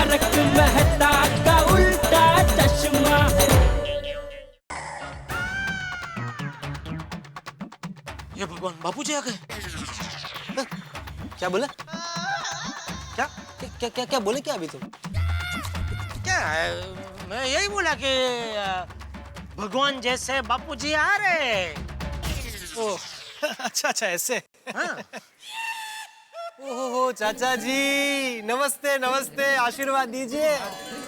तारक मेहता का उल्टा चश्मा। ये भगवान, बापूजी आ गए। क्या बोला? क्या क्या क्या क्या बोले क्या अभी तुम? क्या मैं यही बोला कि भगवान जैसे बापूजी आ रहे। ओ अच्छा अच्छा ऐसे। हाँ। ओहो चाचा जी, नमस्ते नमस्ते, आशीर्वाद दीजिए।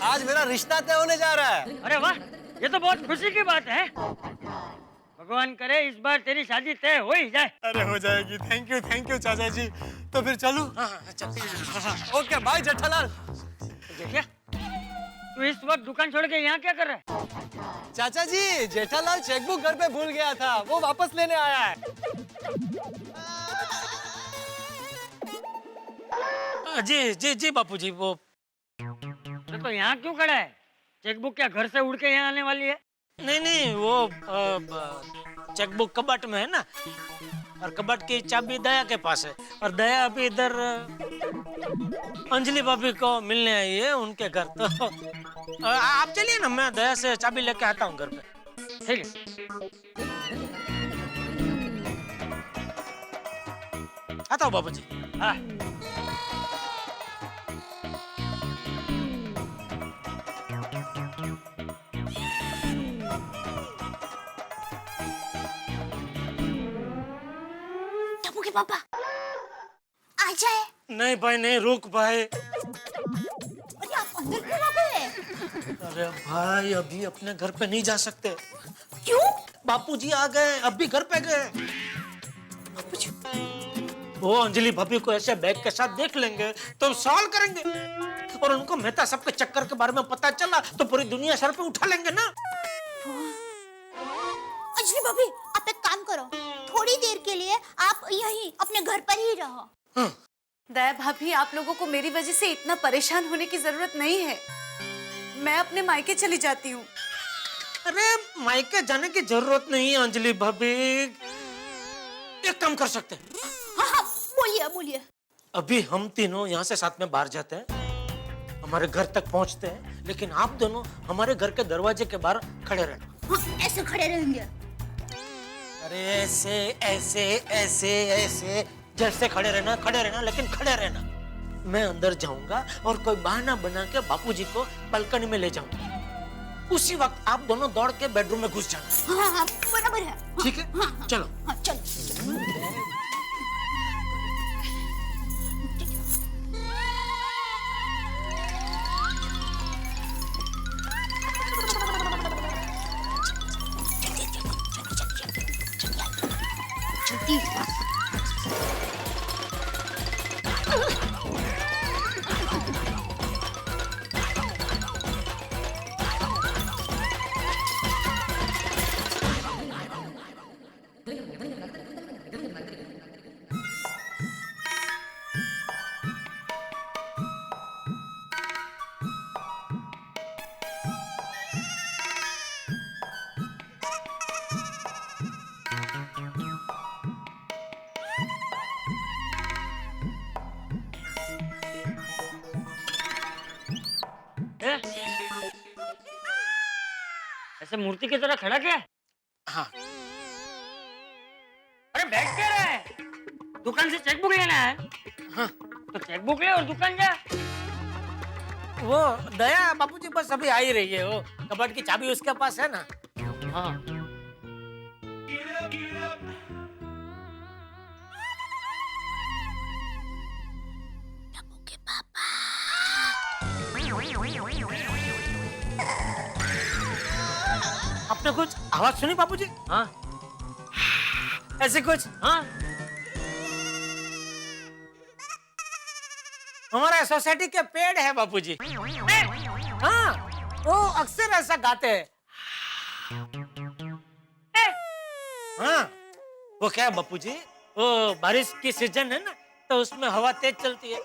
आज मेरा रिश्ता तय होने जा रहा है। अरे वाह, ये तो बहुत खुशी की बात है। भगवान करे इस बार तेरी शादी तय हो ही जाए। अरे हो जाएगी। थैंक यू चाचा जी। तो फिर चलूं? हाँ हाँ चल। Okay bye Jethalal. देखिए, तू इस वक्त दुकान छोड़ के यहाँ क्या कर रहा है? चाचा जी, जेठालाल चेकबुक घर पे भूल गया था, वो वापस लेने आया है। जी जी जी बापूजी, वो तो यहाँ क्यों खड़ा है? चेकबुक क्या घर से उड़ के यहाँ आने वाली है? नहीं नहीं, वो चेकबुक कबाट में है ना, और कबाट की चाबी दया के पास है, और दया अभी इधर अंजलि भाभी को मिलने आई है उनके घर। तो आप चलिए ना, मैं दया से चाबी लेके आता हूँ घर पे। ठीक है। आता हूँ बापूजी। हाँ। टप्पू के पापा आ जाए। नहीं भाई नहीं, रुक भाई। अरे आप अंदर क्यों आ गए? अरे भाई अभी अपने घर पे नहीं जा सकते। क्यों? बापूजी आ गए, अभी घर पे गए। वो अंजलि भाभी को ऐसे बैग के साथ देख लेंगे तो सवाल करेंगे, और उनको मेहता साहब के चक्कर के बारे में पता चला तो पूरी दुनिया सर पे उठा लेंगे ना। अंजलि भाभी, आप एक काम करो, थोड़ी देर के लिए आप यहीं अपने घर पर ही रहो। हाँ। दया भाभी, आप लोगों को मेरी वजह से इतना परेशान होने की जरूरत नहीं है। मैं अपने मायके चली जाती हूँ। अरे मायके जाने की जरूरत नहीं है अंजलि भाभी। एक काम कर सकते हैं, हाँ हाँ बोलिए बोलिए। अभी हम तीनों यहाँ से साथ में बाहर जाते हैं, हमारे घर तक पहुँचते हैं, लेकिन आप दोनों हमारे घर के दरवाजे के बाहर खड़े रहना। हाँ, ऐसे खड़े रहेंगे। अरे ऐसे ऐसे ऐसे ऐसे जैसे खड़े रहना, लेकिन खड़े रहना। मैं अंदर जाऊंगा और कोई बहाना बना के बापूजी को बालकनी में ले जाऊंगा। उसी वक्त आप दोनों दौड़ के बेडरूम में घुस जाना। हाँ हाँ बराबर है। ठीक है? हाँ, हाँ, चलो। हाँ चलो। ऐसे मूर्ति की तरह खड़ा क्या है? हाँ। अरे बैठ क्या रहा है? दुकान से चेकबुक लेना है। हाँ। तो चेकबुक ले और दुकान जा। वो दया बापूजी बस अभी आ ही रही है, वो कबर्ड की चाबी उसके पास है ना। हाँ। टप्पू के पापा। आपने कुछ आवाज सुनी बापूजी? हाँ। ऐसे कुछ? हाँ। हमारा सोसाइटी के पेड़ है बापूजी। हाँ, वो अक्सर ऐसा गाते हैं। हाँ, वो क्या है बापूजी, वो बारिश की सीजन है ना, तो उसमें हवा तेज चलती है,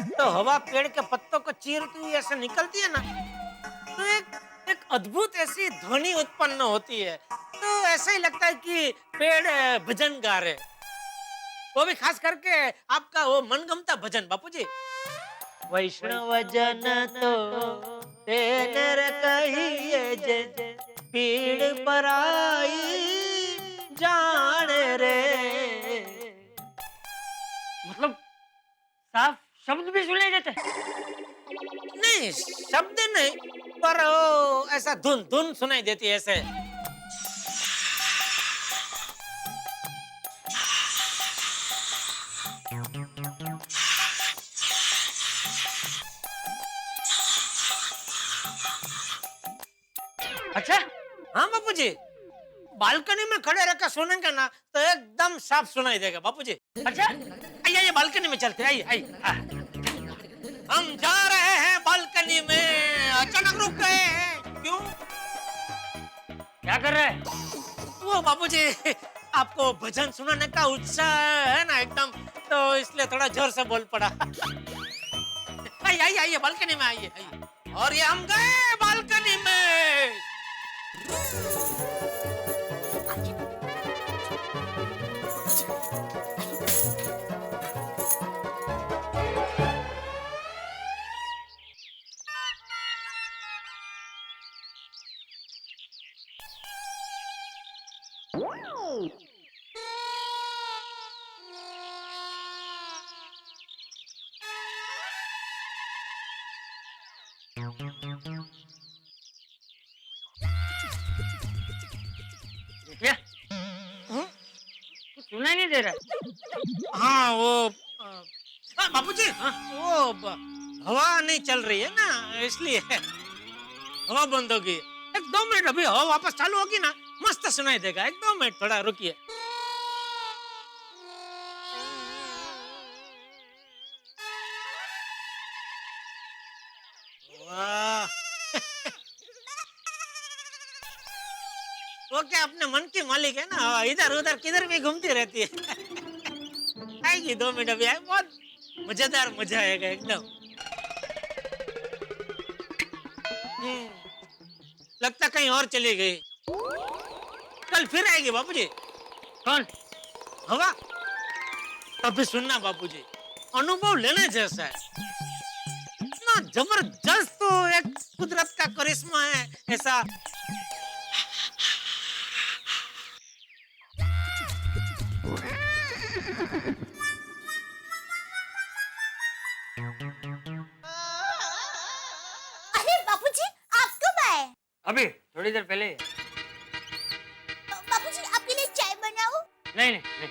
तो हवा पेड़ के पत्तों को चीरती हुई ऐसे निकलती है ना, तो एक अद्भुत ऐसी ध्वनि उत्पन्न होती है। तो ऐसा ही लगता है कि पेड़ भजन गा रहे, वो भी खास करके आपका वो मनगमता भजन बापूजी। वैष्णव जन तो तेनर कहिए जे पीड़ पराई जान रे। मतलब साफ शब्द भी सुनाई देते? नहीं, शब्द नहीं, पर वो ऐसा धुन धुन सुनाई देती है ऐसे। अच्छा, हाँ बापूजी, बालकनी में खड़े रहकर सुनेंगे ना तो एकदम साफ सुनाई देगा बापूजी। अच्छा, आइए आइए बालकनी में चलते हैं, आइए आइए। हम जा रहे हैं बालकनी में, अचानक रुक गए हैं, क्यों? क्या कर रहा है? वो बापूजी, आपको भजन सुनाने का उत्साह है ना एकदम, तो इसलिए थोड़ा जोर से बोल पड़ा। आइए आइए आइए बालकनी में आइए आइए। और ये हम गए बालकनी में। देखिए, कुछ सुनाई नहीं दे रहा। हाँ वो बापूजी, वो हवा नहीं चल रही है ना, इसलिए हवा बंद होगी। एक 2 मिनट, अभी हवा वापस चालू होगी ना मस्त सुनाई देगा। एक 2 मिनट, थोड़ा रुकिए। वाह, वो क्या अपने मन की मालिक है ना, इधर उधर किधर भी घूमती रहती है। आएगी 2 मिनट, अभी आए, बहुत मजेदार, मजा आएगा एकदम। लगता कहीं और चली गई, कल फिर आएगी बापूजी। कौन? हवा। अभी सुनना बापूजी, अनुभव लेने जैसा है ना, जबरदस्त। तो एक कुदरत का करिश्मा है ऐसा। अरे बापूजी, आप कब आए? अभी थोड़ी देर पहले ही। बापूजी, आपके लिए चाय बनाऊं? नहीं नहीं नहीं।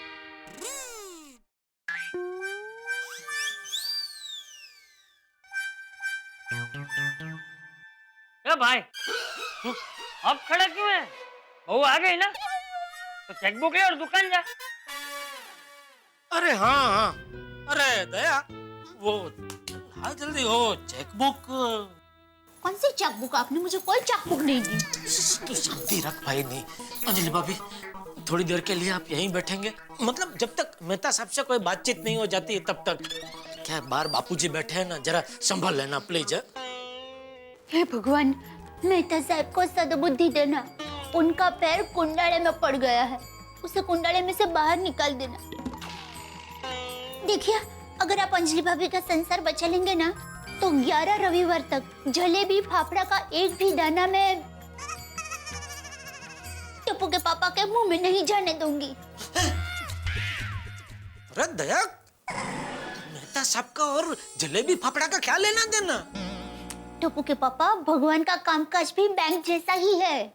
ए भाई, अब खड़ा क्यों है? बहू आ गई ना, तो चेकबुक ले और दुकान जा। अरे हाँ हाँ, अरे दया, वो हाँ जल्दी हो, चेकबुक। कौन सी चेकबुक? आपने मुझे कोई चेकबुक नहीं दी। तू शांति रख भाई। नहीं अंजलि भाभी, थोड़ी देर के लिए आप यहीं बैठेंगे, मतलब जब तक मेहता साहब से कोई बातचीत नहीं हो जाती तब तक। क्या बाहर बापूजी बैठे हैं ना, जरा संभाल लेना प्लीज। हे भगवान, मेहता साहब को सद्बुद्धि देना। उनका पैर कुंडाले में पड़ गया है, उसे कुंडाले में से बाहर निकाल देना। देखिए, अगर आप अंजलि भाभी का संसार बचा लेंगे ना, तो 11 रविवार तक जलेबी फाफड़ा का एक भी दाना मैं टप्पू के पापा के मुंह में नहीं जाने दूंगी। अरे दया, मेहता साहब का और जलेबी फाफड़ा का क्या लेना देना? टप्पू के पापा, भगवान का कामकाज भी बैंक जैसा ही है।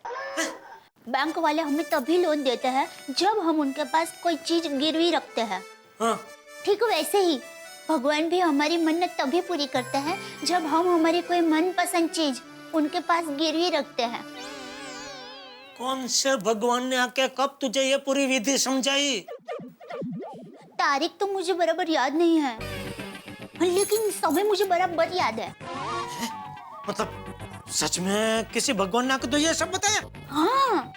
बैंक वाले हमें तभी लोन देते हैं जब हम उनके पास कोई चीज गिरवी रखते हैं। हाँ। ठीक वैसे ही भगवान भी हमारी मन्नत तभी पूरी करते हैं जब हम हमारी कोई मनपसंद चीज उनके पास गिरवी रखते हैं। कौन से भगवान ने आके कब तुझे ये पूरी विधि समझाई? तारीख तो मुझे बराबर याद नहीं है, लेकिन समय मुझे बराबर याद है। मतलब सच में किसी भगवान ने आके तुझे ये सब बताया? हाँ,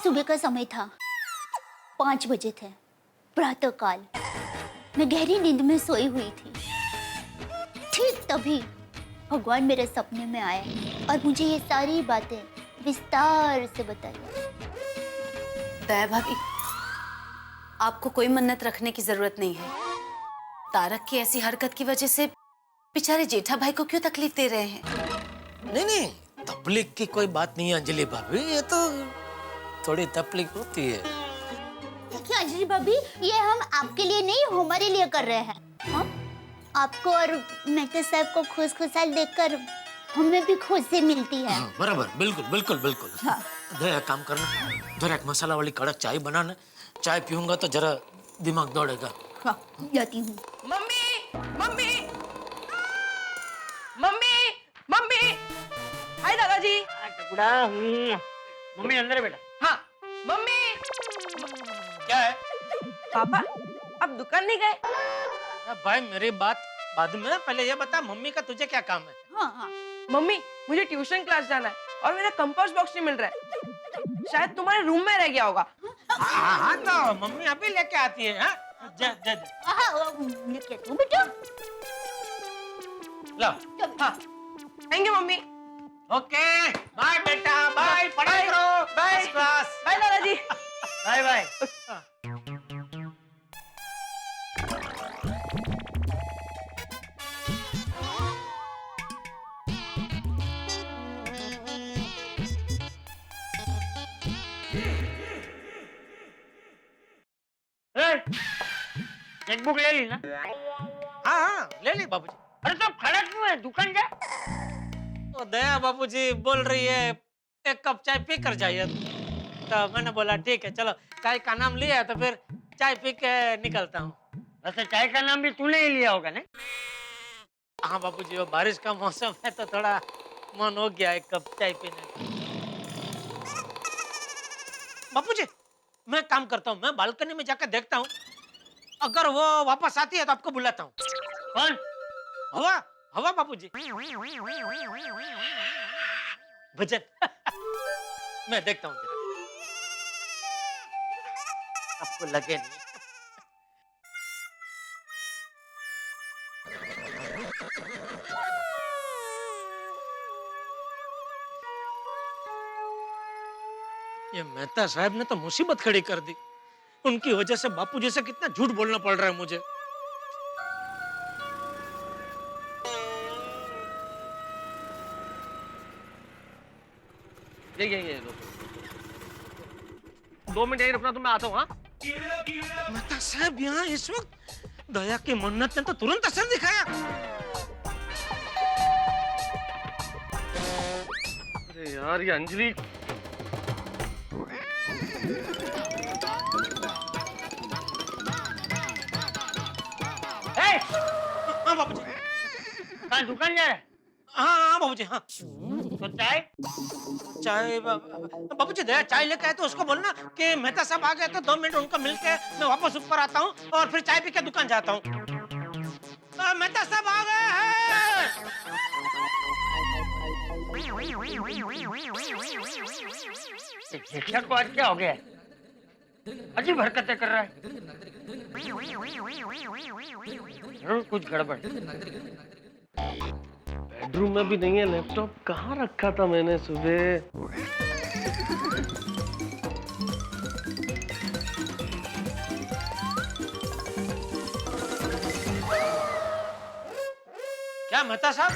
सुबह का समय था, 5 बजे थे, प्रातः काल। मैं गहरी नींद में सोई हुई थी। ठीक तभी भगवान मेरे सपने में आए और मुझे ये सारी बातें विस्तार से बताई। दया भाभी, आपको कोई मन्नत रखने की जरूरत नहीं है। तारक की ऐसी हरकत की वजह से बेचारे जेठा भाई को क्यों तकलीफ दे रहे हैं? नहीं नहीं, तकलीफ की कोई बात नहीं है अंजलि भाभी, ये तो थोड़ी तकलीफ होती है। देखिए अंजलि भाभी, ये हम आपके लिए नहीं हमारे लिए कर रहे हैं। हाँ? आपको और मेहता साहब को खुशहाल देखकर हमें भी खुशी मिलती है। हाँ, बराबर, बिल्कुल बिल्कुल बिल्कुल। हाँ। जरा एक काम करना, जरा एक मसाला वाली कड़क चाय बनाना, चाय पीऊंगा तो जरा दिमाग दौड़ेगा। हाँ, जाती हूँ। मम्मी मम्मी मम्मी मम्मी, हाय दादाजी। टुकड़ा मम्मी अंदर है बेटा। हाँ मम्मी। क्या है? पापा अब दुकान नहीं गए? भाई मेरी बात बाद में, पहले ये बता मम्मी का तुझे क्या काम है? हाँ हाँ। मम्मी मुझे ट्यूशन क्लास जाना है और मेरा कंपास बॉक्स नहीं मिल रहा है, शायद तुम्हारे रूम में रह गया होगा। हाँ तो मम्मी अभी लेके आती है। हाँ जा जा जा। लेके तू बेटा। लो। हाँ thank you mummy. Okay bye बेटा, बाय, पढ़ाई करो, बाय फर्स्ट क्लास। बाय दादाजी। Bye bye. चेकबुक ले ली ना? हाँ हाँ ले ली बाबूजी। अरे तो खड़ा क्यों है, दुकान जा। तो दया बाबूजी बोल रही है एक कप चाय पी कर जाइए, तो मैंने बोला ठीक है चलो, चाय का नाम लिया तो फिर चाय पी के निकलता हूँ। वैसे चाय का नाम भी तूने ही लिया होगा ना? हाँ बाबूजी, वो बारिश का मौसम है तो थोड़ा मन हो गया एक कप चाय पीने का। बाबूजी मैं काम करता हूँ, मैं बालकनी में जाकर देखता हूँ, अगर वो वापस आती है तो आपको बुलाता हूँ। कौन? हवा, हवा बाबूजी। भजन। मैं देखता हूँ जरा, आपको लगे नहीं। ये मेहता साहब ने तो मुसीबत खड़ी कर दी, उनकी वजह से बापूजी से कितना झूठ बोलना पड़ रहा है मुझे। ये 2 मिनट यहीं रुकना, तो मैं आता हूँ। हाँ मेहता साहब यहाँ इस वक्त? दया की मन्नत ने तो तुरंत असर दिखाया। अरे यार ये अंजलि। हाँ बाबूजी। कहाँ दुकान जा रहा है? हाँ हाँ बाबूजी हाँ। तो चाय? चाय बाबूजी, दया चाय लेके आए तो उसको बोलना कि मेहता साहब आ गए तो 2 मिनट उनको मिलके मैं वापस ऊपर आता हूँ और फिर चाय पी के दुकान जाता हूँ। मेहता साहब आ गए हैं। जेठिया को आज क्या हो गया? अजीब हरकतें कर रहा है, जरूर कुछ गड़बड़। बेडरूम में भी नहीं है लैपटॉप, कहाँ रखा था मैंने सुबह? क्या मेहता साहब?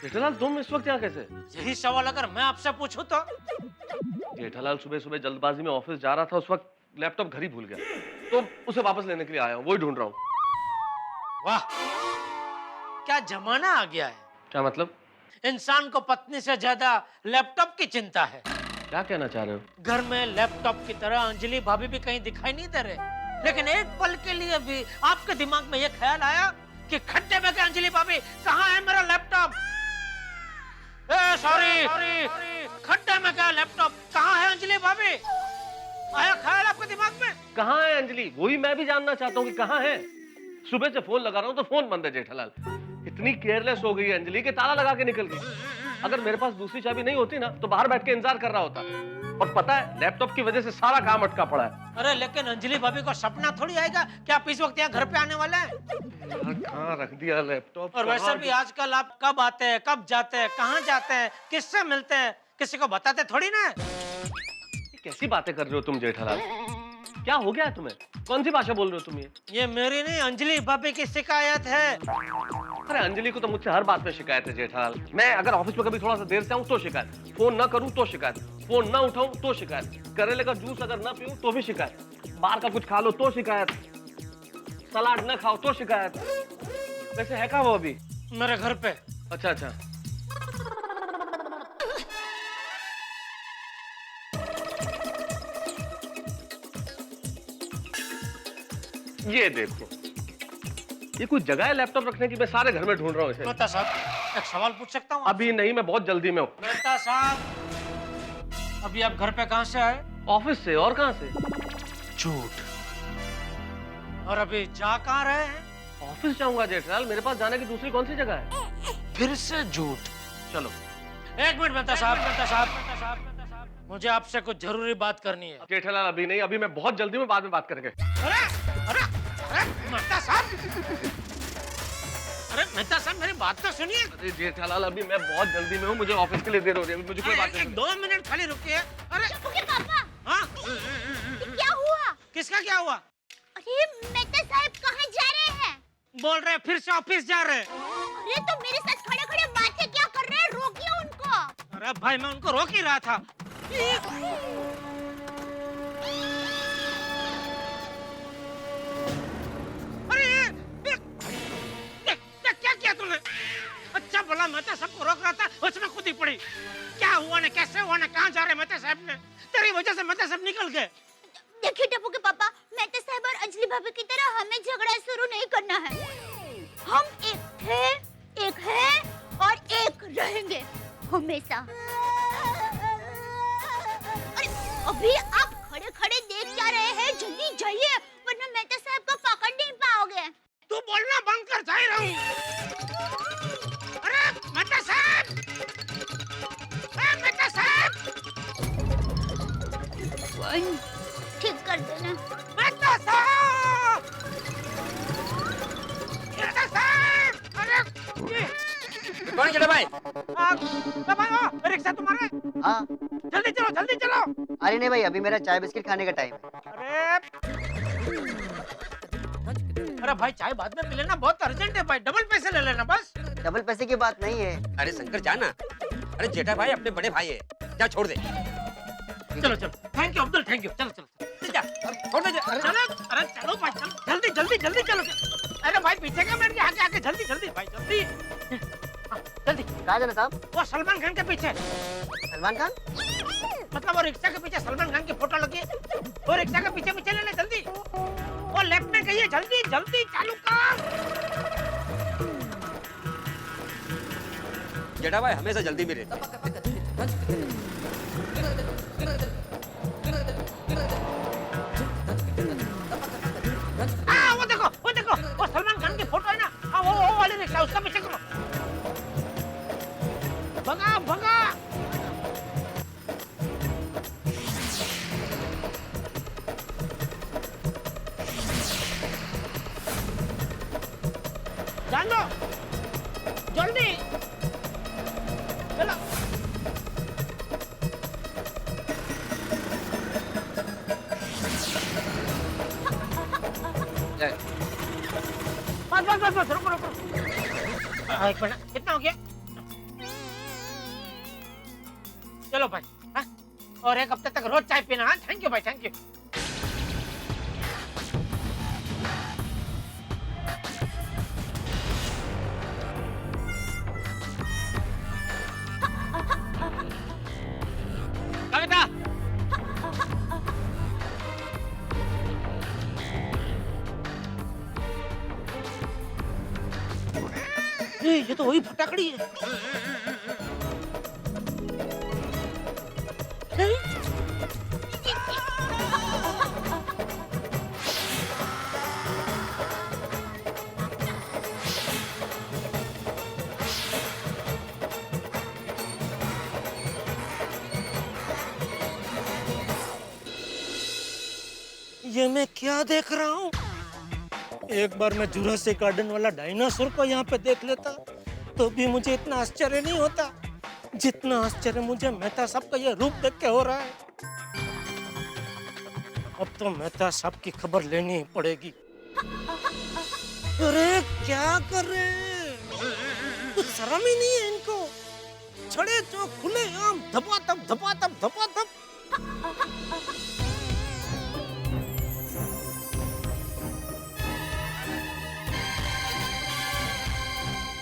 जेठालाल तुम इस वक्त यहाँ कैसे? यही सवाल अगर मैं आपसे पूछूं तो? जेठालाल सुबह सुबह जल्दबाजी में ऑफिस जा रहा था, उस वक्त लैपटॉप घर ही भूल गया, तो उसे वापस लेने के लिए आया हूँ, वही ढूंढ रहा हूँ। वाह, क्या जमाना आ गया है। क्या मतलब? इंसान को पत्नी से ज्यादा लैपटॉप की चिंता है। क्या कहना चाह रहे हो? घर में लैपटॉप की तरह अंजलि भाभी भी कहीं दिखाई नहीं दे रहे, लेकिन एक पल के लिए भी आपके दिमाग में यह ख्याल आया कि खड्डे में गए अंजलि भाभी, कहाँ है मेरा लैपटॉप? सॉरी, खड्डे में गया लैपटॉप, कहाँ है अंजलि भाभी? आया ख्याल आपके दिमाग में? कहाँ है अंजलि? वही मैं भी जानना चाहता हूँ कि कहाँ है। सुबह से फोन लगा रहा हूँ तो फोन बंद है। जेठालाल इतनी केयरलेस हो गई है अंजलि कि ताला लगा के निकल गई। अगर मेरे पास दूसरी चाबी नहीं होती ना तो बाहर बैठ के इंतजार कर रहा होता। और पता है लैपटॉप की वजह से सारा काम अटका पड़ा है। अरे लेकिन अंजलि भाभी को सपना थोड़ी आएगा कि आप इस वक्त यहाँ घर पे आने वाले हैं। कहाँ रख दिया लैपटॉप? और वैसे भी आजकल आप कब आते हैं, कब जाते हैं, कहाँ जाते हैं, किससे मिलते हैं, किसी को बताते थोड़ी ना। कैसी बातें कर रहे हो तुम जेठालाल? क्या हो गया है तुम्हें? कौन सी भाषा बोल रहे हो तुम ये मेरी नहीं, अंजलि भाभी की शिकायत है। अरे अंजलि को तो मुझसे हर बात पे शिकायत है जेठालाल। मैं अगर ऑफिस में कभी थोड़ा सा देर से आऊं तो शिकायत, फोन ना करूं तो शिकायत, फोन ना उठाऊं तो शिकायत, करेले का जूस अगर ना पीऊं तो भी शिकायत, बाहर का कुछ खा लो तो शिकायत, सलाद ना खाओ तो शिकायत। वैसे है कहाँ वो अभी? मेरे घर पे। अच्छा अच्छा। ये देखो, ये कोई जगह है लैपटॉप रखने की? मैं सारे घर में ढूंढ रहा हूँ इसे। मेहता साहब, एक सवाल पूछ सकता हूँ? अभी नहीं, मैं बहुत जल्दी में हूँ। मेहता साहब, अभी आप घर पे कहाँ से आए? ऑफिस से। और कहाँ से? झूठ। और अभी जा कहाँ रहे हैं? ऑफिस जाऊंगा जेठालाल, मेरे पास जाने की दूसरी कौन सी जगह है? फिर से झूठ। चलो। एक मिनट मेहता साहब, मुझे आपसे कुछ जरूरी बात करनी है। जेठालाल अभी नहीं, अभी मैं बहुत जल्दी में, बाद में बात करेंगे। अरे अरे अरे मेहता साहब, अरे मेहता साहब मेरी बात तो सुनिए। अरे जेठालाल अभी मैं बहुत जल्दी में हूँ, मुझे ऑफिस के लिए देर हो रही है, मुझे कोई बात नहीं। 2 मिनट खाली रुकिए। अरे पापा, हाँ, क्या हुआ? किसका क्या हुआ? अरे मेहता साहब कहाँ जा रहे हैं? बोल रहे फिर से ऑफिस जा रहे हैं। अरे तो मेरे साथ खड़े खड़े बातें क्या कर रहे हैं? रोकिए उनको। अरे भाई मैं उनको रोक ही रहा था। अरे क्या किया तूने? अच्छा भला मेहता सबको रोक रहा था, उसमें खुद ही पड़ी। क्या हुआ ने, कैसे हुआ ने, कहाँ जा रहे मेहता साहब ने? तेरी वजह से मेहता साहब निकल गए। देखिए टप्पू के पापा, मेहता साहब और अंजलि भाभी की तरह हमें झगड़ा शुरू नहीं करना है। हम एक थे, एक हैं और एक रहेंगे हमेशा। अरे अभी आप खड़े खड़े देख क्या रहे हैं? जल्दी जाइए वरना मेहता साहब को पकड़ नहीं पाओगे। तू बोलना बंद कर, जा रहा हूँ। अरे मेहता साहब, मेहता साहब, ठीक कर देना। मेहता साहब, मेहता साहब, अरे कौन गिरा भाई? भाई रिक्शा तुम्हारे? हाँ। जल्दी चलो, जल्दी चलो। अरे नहीं भाई, अभी मेरा चाय बिस्किट खाने का टाइम है। अरे भाई चाय बाद में पी लेना, बहुत अर्जेंट है भाई, डबल पैसे ले लेना बस। डबल पैसे की बात नहीं है। अरे शंकर जाना, अरे जेठा भाई अपने बड़े भाई है, जा छोड़ दे। चलो चलो, thank you Abdul, thank you. चलो चलो जा, छोड़ दे। चलो, अरे चलो भाई, चलो जल्दी जल्दी जल्दी चलो। अरे भाई पीछे का बैठ के आगे आगे, जल्दी जल्दी भाई, जल्दी जल्दी। कहाँ जाना साहब? वो सलमान खान के पीछे। सलमान खान? मतलब वो रिक्शा के पीछे सलमान खान की फोटो लगी है, वो रिक्शा के पीछे पीछे लेने जल्दी। वो लेफ्ट में गई है, जल्दी जल्दी चालू कर। जेठा भाई हमेशा जल्दी में रहते। वो देखो वो सलमान खान की फोटो है ना, हाँ वो वाली रिक्शा, उसका पीछे करो। भगा भगा। जान दो, जल्दी चलो। बस रुको रुको। एक मिनट, कितना हो गया? चलो भाई, हाँ? और एक हफ्ते तक रोज चाय पीना। हाँ, थैंक यू भाई, थैंक यू। कविता, ये तो वही फटाकड़ी है। ये मैं क्या देख रहा हूँ? एक बार मैं जुरासिक गार्डन वाला डायनासोर को यहाँ पे देख लेता तो भी मुझे इतना आश्चर्य नहीं होता जितना आश्चर्य मुझे मेहता साहब का ये रूप देख के हो रहा है। अब तो मेहता साहब की खबर लेनी ही पड़ेगी। अरे क्या कर रहे हैं? कुछ शर्म ही नहीं है इनको। छड़े जो खुले आम धपाधप धपाधप धपाधप।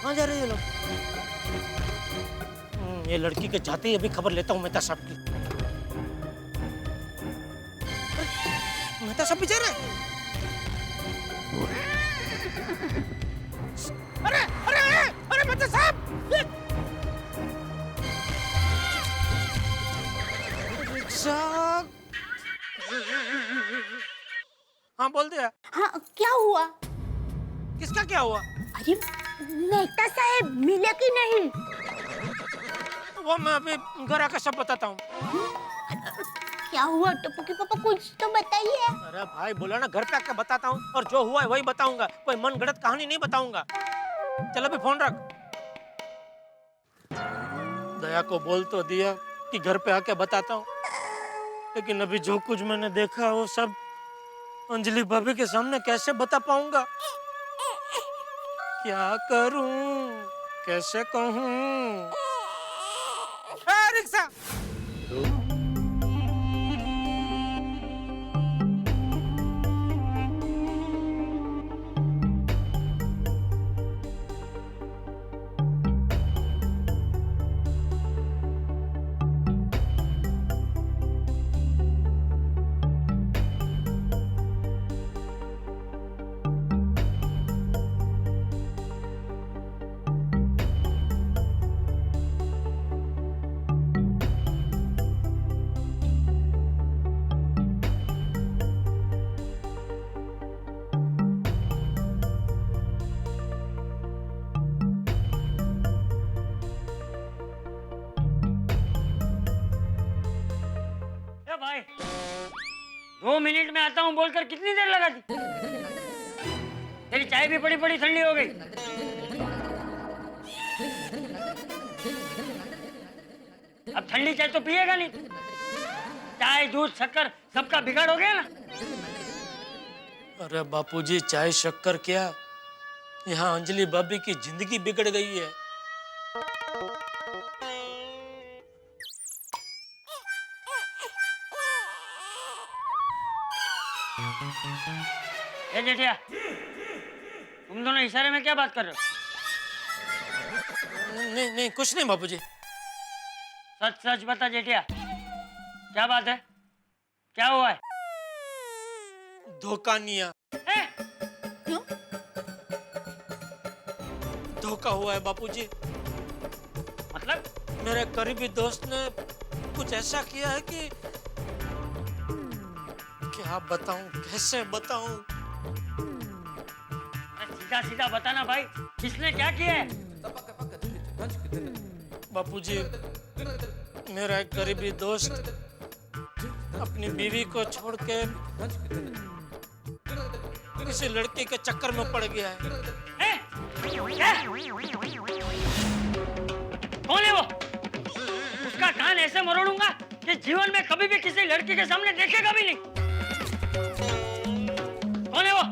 कहाँ जा रहे हैं ये लोग? ये लड़की के जाते ही अभी खबर लेता हूँ मेहता साहब की। मेहता साहब भी जा रहे हैं। अरे अरे अरे मेहता साहब! हाँ बोल दिया। हाँ क्या हुआ? किसका क्या हुआ? अरे मेहता साहब मिले कि नहीं? वो मैं अभी घर आकर सब बताता हूँ। क्या हुआ टप्पू के पापा, कुछ तो बताइए। अरे भाई बोला ना घर पे आकर बताता हूँ, और जो हुआ है वही बताऊंगा, कोई मन गढ़ंत कहानी नहीं बताऊंगा। चल अभी फोन रख। दया को बोल तो दिया कि घर पे आके बताता हूँ, लेकिन अभी जो कुछ मैंने देखा वो सब अंजलि भाभी के सामने कैसे बता पाऊंगा? क्या करूं, कैसे कहूं? रिक्शा भाई 2 मिनट में आता हूँ बोलकर कितनी देर लगा दी? तेरी चाय भी बड़ी बड़ी ठंडी हो गई। अब ठंडी चाय तो पिएगा नहीं। चाय दूध शक्कर सबका बिगाड़ हो गया ना। अरे बापूजी चाय शक्कर क्या, यहाँ अंजलि भाभी की जिंदगी बिगड़ गई है। ए जेठिया, तुम दोनों इशारे में क्या बात कर रहे हो? नहीं नहीं कुछ नहीं बापूजी। सच सच बता जेठिया, क्या बात है? क्या हुआ है? धोखा निया। क्यों? धोखा हुआ है बापूजी। मतलब? मेरे करीबी दोस्त ने कुछ ऐसा किया है कि क्या बताऊं, कैसे बताऊं? सीधा सीधा बताना भाई, किसने क्या किया है? बापूजी मेरा एक करीबी दोस्त अपनी बीवी को छोड़ के किसी लड़की के चक्कर में पड़ गया है। कौन है वो? उसका कान ऐसे मरोड़ूंगा कि जीवन में कभी भी किसी लड़की के सामने देखेगा भी नहीं। कौन है वो?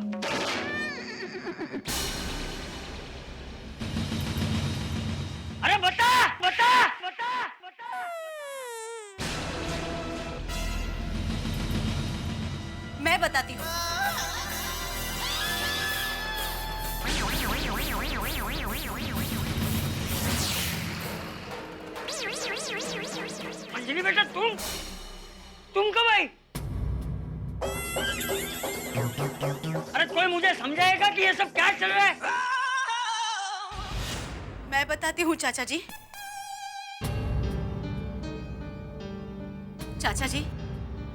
अरे बता बता बता बता। मैं बताती हूँ। अंजलि बेटा तुम कब आई? अरे कोई मुझे समझाएगा कि ये सब क्या चल रहा है? मैं बताती हूँ चाचा जी। चाचा जी,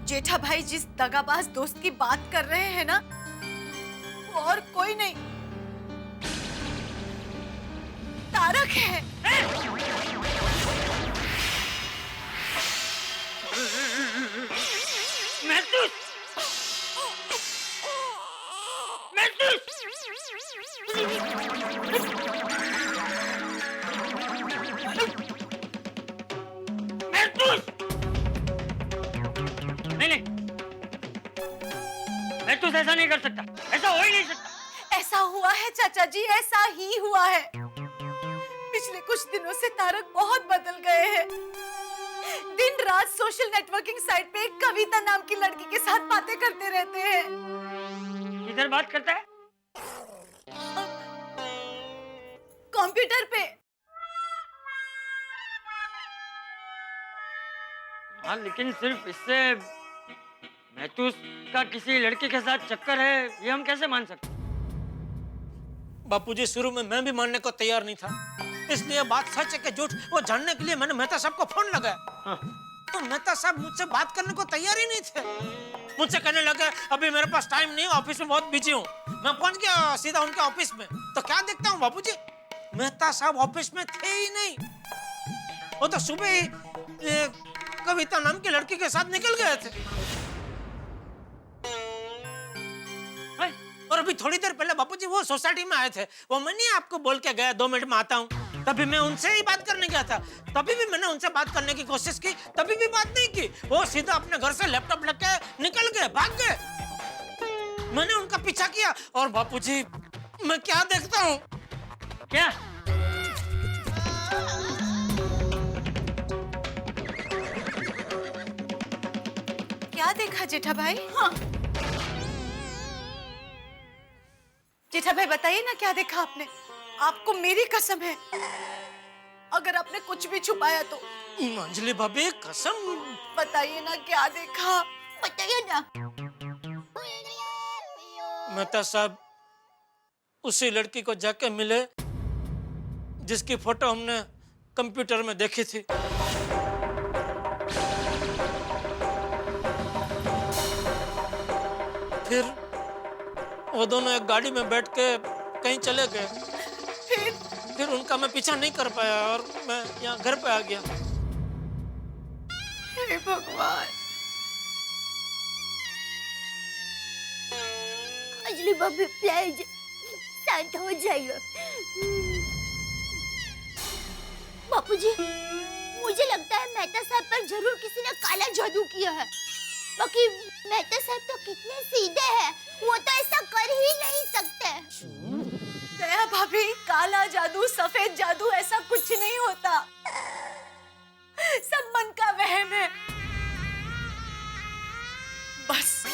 जेठा भाई जिस दगाबाज दोस्त की बात कर रहे हैं ना, वो और कोई नहीं, तारक है। ऐसा नहीं कर सकता, ऐसा हो ही नहीं सकता। ऐसा हुआ है चाचा जी, ऐसा ही हुआ है। पिछले कुछ दिनों से तारक बहुत बदल गए हैं। दिन रात सोशल नेटवर्किंग साइट पे एक कविता नाम की लड़की के साथ बातें करते रहते हैं। किधर बात करता है? कंप्यूटर पे। हाँ, लेकिन सिर्फ इससे महतूस का किसी लड़की के साथ चक्कर है, ये हम कैसे मान सकते? बापूजी, शुरू में मैं भी मानने को तैयार नहीं था, इसलिए बात सच है कि झूठ वो जानने के लिए मैंने मेहता साहब को फोन लगाया। हाँ। तो मेहता साहब मुझसे बात करने को तैयार ही नहीं थे। मुझसे कहने लगे अभी मेरे पास टाइम नहीं, ऑफिस में बहुत बिजी हूँ। मैं पहुंच गया सीधा उनके ऑफिस में, तो क्या देखता हूँ बापूजी, मेहता साहब ऑफिस में थे ही नहीं। वो तो सुबह ही कविता नाम की लड़की के साथ निकल गए थे। और अभी थोड़ी देर पहले बापूजी वो सोसाइटी में आए थे, वो मैं नहीं आपको बोल के गया 2 मिनट में आता हूँ, तभी मैं उनसे ही बात करने गया था। तभी भी मैंने उनसे बात करने की कोशिश की, तभी भी बात नहीं की। वो सीधा अपने घर से लैपटॉप लेके निकल गए, भाग गए। मैंने उनका पीछा किया और बापूजी मैं क्या देखता हूँ। क्या? क्या देखा जेठा भाई? हाँ। जेठा भाई बताइए ना, क्या देखा आपने? आपको मेरी कसम है, अगर आपने कुछ भी छुपाया तो। अंजलि भाभी कसम। बताइए ना क्या देखा, बताइए ना। मेहता साहब उसी लड़की को जाके मिले जिसकी फोटो हमने कंप्यूटर में देखी थी। फिर वो दोनों एक गाड़ी में बैठ के कहीं चले गए। फिर उनका मैं पीछा नहीं कर पाया और मैं यहाँ घर पे आ गया। हे भगवान। अंजलि भाभी प्लीज शांत हो जाइए। बापूजी, मुझे लगता है मेहता साहब पर जरूर किसी ने काला जादू किया है। बाकी मेहता साहब तो कितने सीधे हैं, वो तो ऐसा कर ही नहीं सकते। दया भाभी, काला जादू सफेद जादू ऐसा कुछ नहीं होता, सब मन का वहम है। बस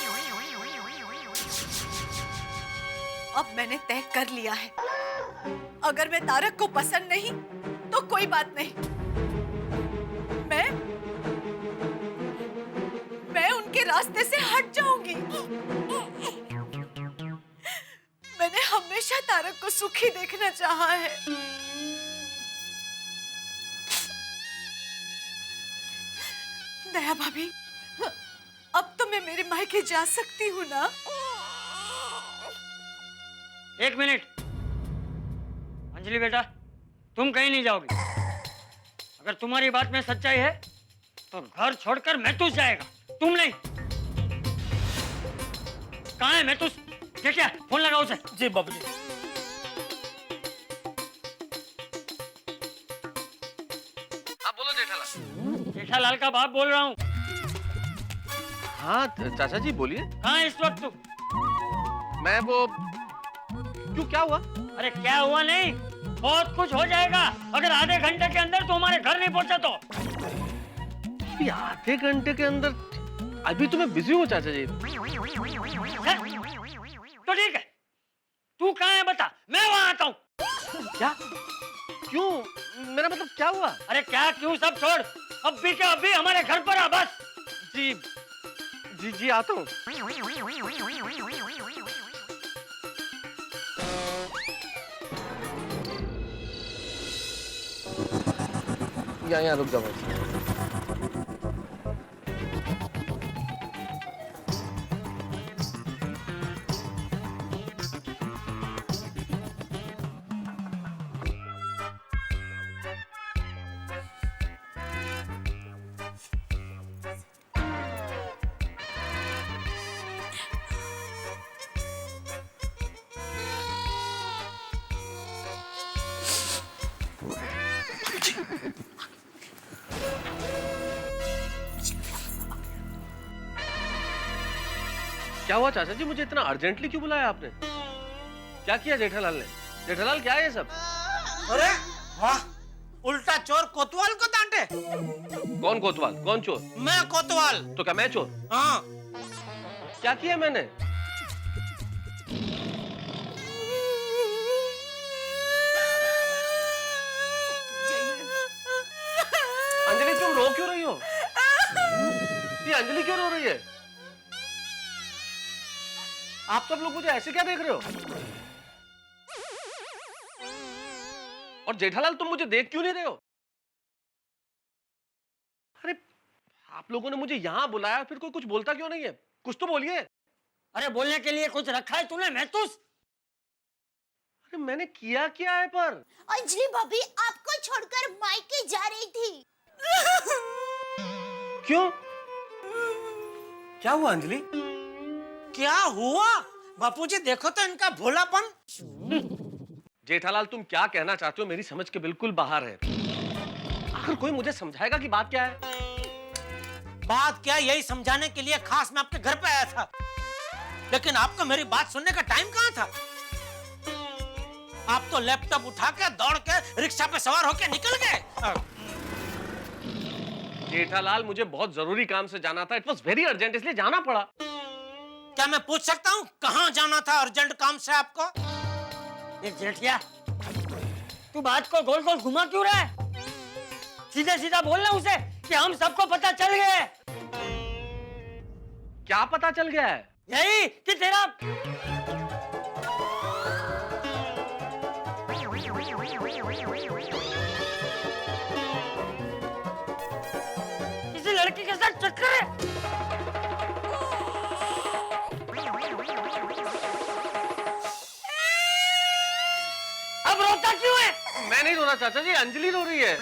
अब मैंने तय कर लिया है, अगर मैं तारक को पसंद नहीं तो कोई बात नहीं, मैं उनके रास्ते से हट जाऊंगी। मैंने हमेशा तारक को सुखी देखना चाहा है। दया भाभी, अब तो मैं मेरे मायके जा सकती हूँ ना? 1 मिनट। अंजलि बेटा, तुम कहीं नहीं जाओगी। अगर तुम्हारी बात में सच्चाई है तो घर छोड़कर महतूस जाएगा, तुम नहीं। कहाँ है महतूस? क्या फोन लगाओ उसे। जी बाबूजी। आप बोलो जेठालाल। जेठालाल का बाप बोल रहा हूँ। हाँ चाचा जी बोलिए। कहाँ है इस वक्त तू? मैं वो क्यों, क्या हुआ? अरे क्या हुआ नहीं, बहुत कुछ हो जाएगा अगर आधे घंटे के अंदर तू हमारे घर नहीं पहुंचा तो। आधे घंटे के अंदर? अभी तो मैं बिजी हूँ चाचा जी। तो ठीक है, तू कहाँ है बता, मैं वहां आता हूँ। क्या? क्यों? मेरा मतलब क्या हुआ? अरे क्या क्यों सब छोड़, अभी के अभी हमारे घर पर आ बस। जी जी जी आता हूँ। यहाँ रुक जाओ। क्या हुआ चाचा जी, मुझे इतना अर्जेंटली क्यों बुलाया आपने? क्या किया जेठालाल ने? जेठालाल क्या है ये सब? अरे वाह, उल्टा चोर कोतवाल को डांटे। कौन कोतवाल, कौन चोर? मैं कोतवाल। तो क्या मैं चोर? हाँ। क्या किया मैंने? अंजलि तुम रो क्यों रही हो? ये अंजलि क्यों रो रही है? आप सब लोग मुझे ऐसे क्या देख रहे हो? और जेठालाल तुम मुझे देख क्यों नहीं रहे हो? अरे आप लोगों ने मुझे यहां बुलाया, फिर कोई कुछ बोलता क्यों नहीं है? कुछ तो बोलिए। अरे बोलने के लिए कुछ रखा है तूने महतूस? अरे मैंने किया क्या है पर? अंजलि भाभी आपको छोड़कर मायके जा रही थी। क्यों? क्या हुआ अंजलि? क्या हुआ? बापूजी देखो तो इनका भोलापन। जेठालाल तुम क्या कहना चाहते हो मेरी समझ के बिल्कुल बाहर है। आखिर कोई मुझे समझाएगा कि बात क्या है? बात क्या, यही समझाने के लिए खास मैं आपके घर पे आया था, लेकिन आपको मेरी बात सुनने का टाइम कहाँ था? आप तो लैपटॉप उठा के दौड़ के रिक्शा पे सवार होके निकल गए। जेठालाल मुझे बहुत जरूरी काम से जाना था, इट वॉज वेरी अर्जेंट, इसलिए जाना पड़ा। क्या मैं पूछ सकता हूँ कहाँ जाना था अर्जेंट काम से आपको? ये जेठिया, तू बात को गोल गोल घुमा क्यों रहा है? सीधे सीधा बोलना उसे कि हम सबको पता चल गया है। क्या पता चल गया है? यही कि तेरा किसी लड़की के साथ चक्कर है। अब रोता क्यों है? मैं नहीं रो रहा चाचा जी, अंजलि रो रही है।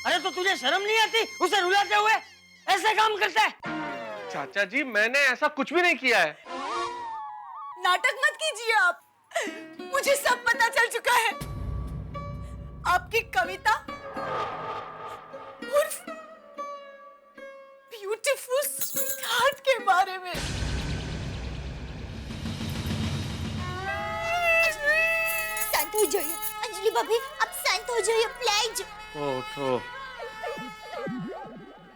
अरे तो तुझे शर्म नहीं आती उसे रुलाते हुए? ऐसे काम करता है? चाचा जी मैंने ऐसा कुछ भी नहीं किया है। नाटक मत कीजिए आप, मुझे सब पता चल चुका है। आपकी कविता उर्फ ब्यूटीफुल स्वीटहार्ट के बारे में। शांत हो जाइए अंजलि भाभी, आप शांत हो जाइए प्लीज। तो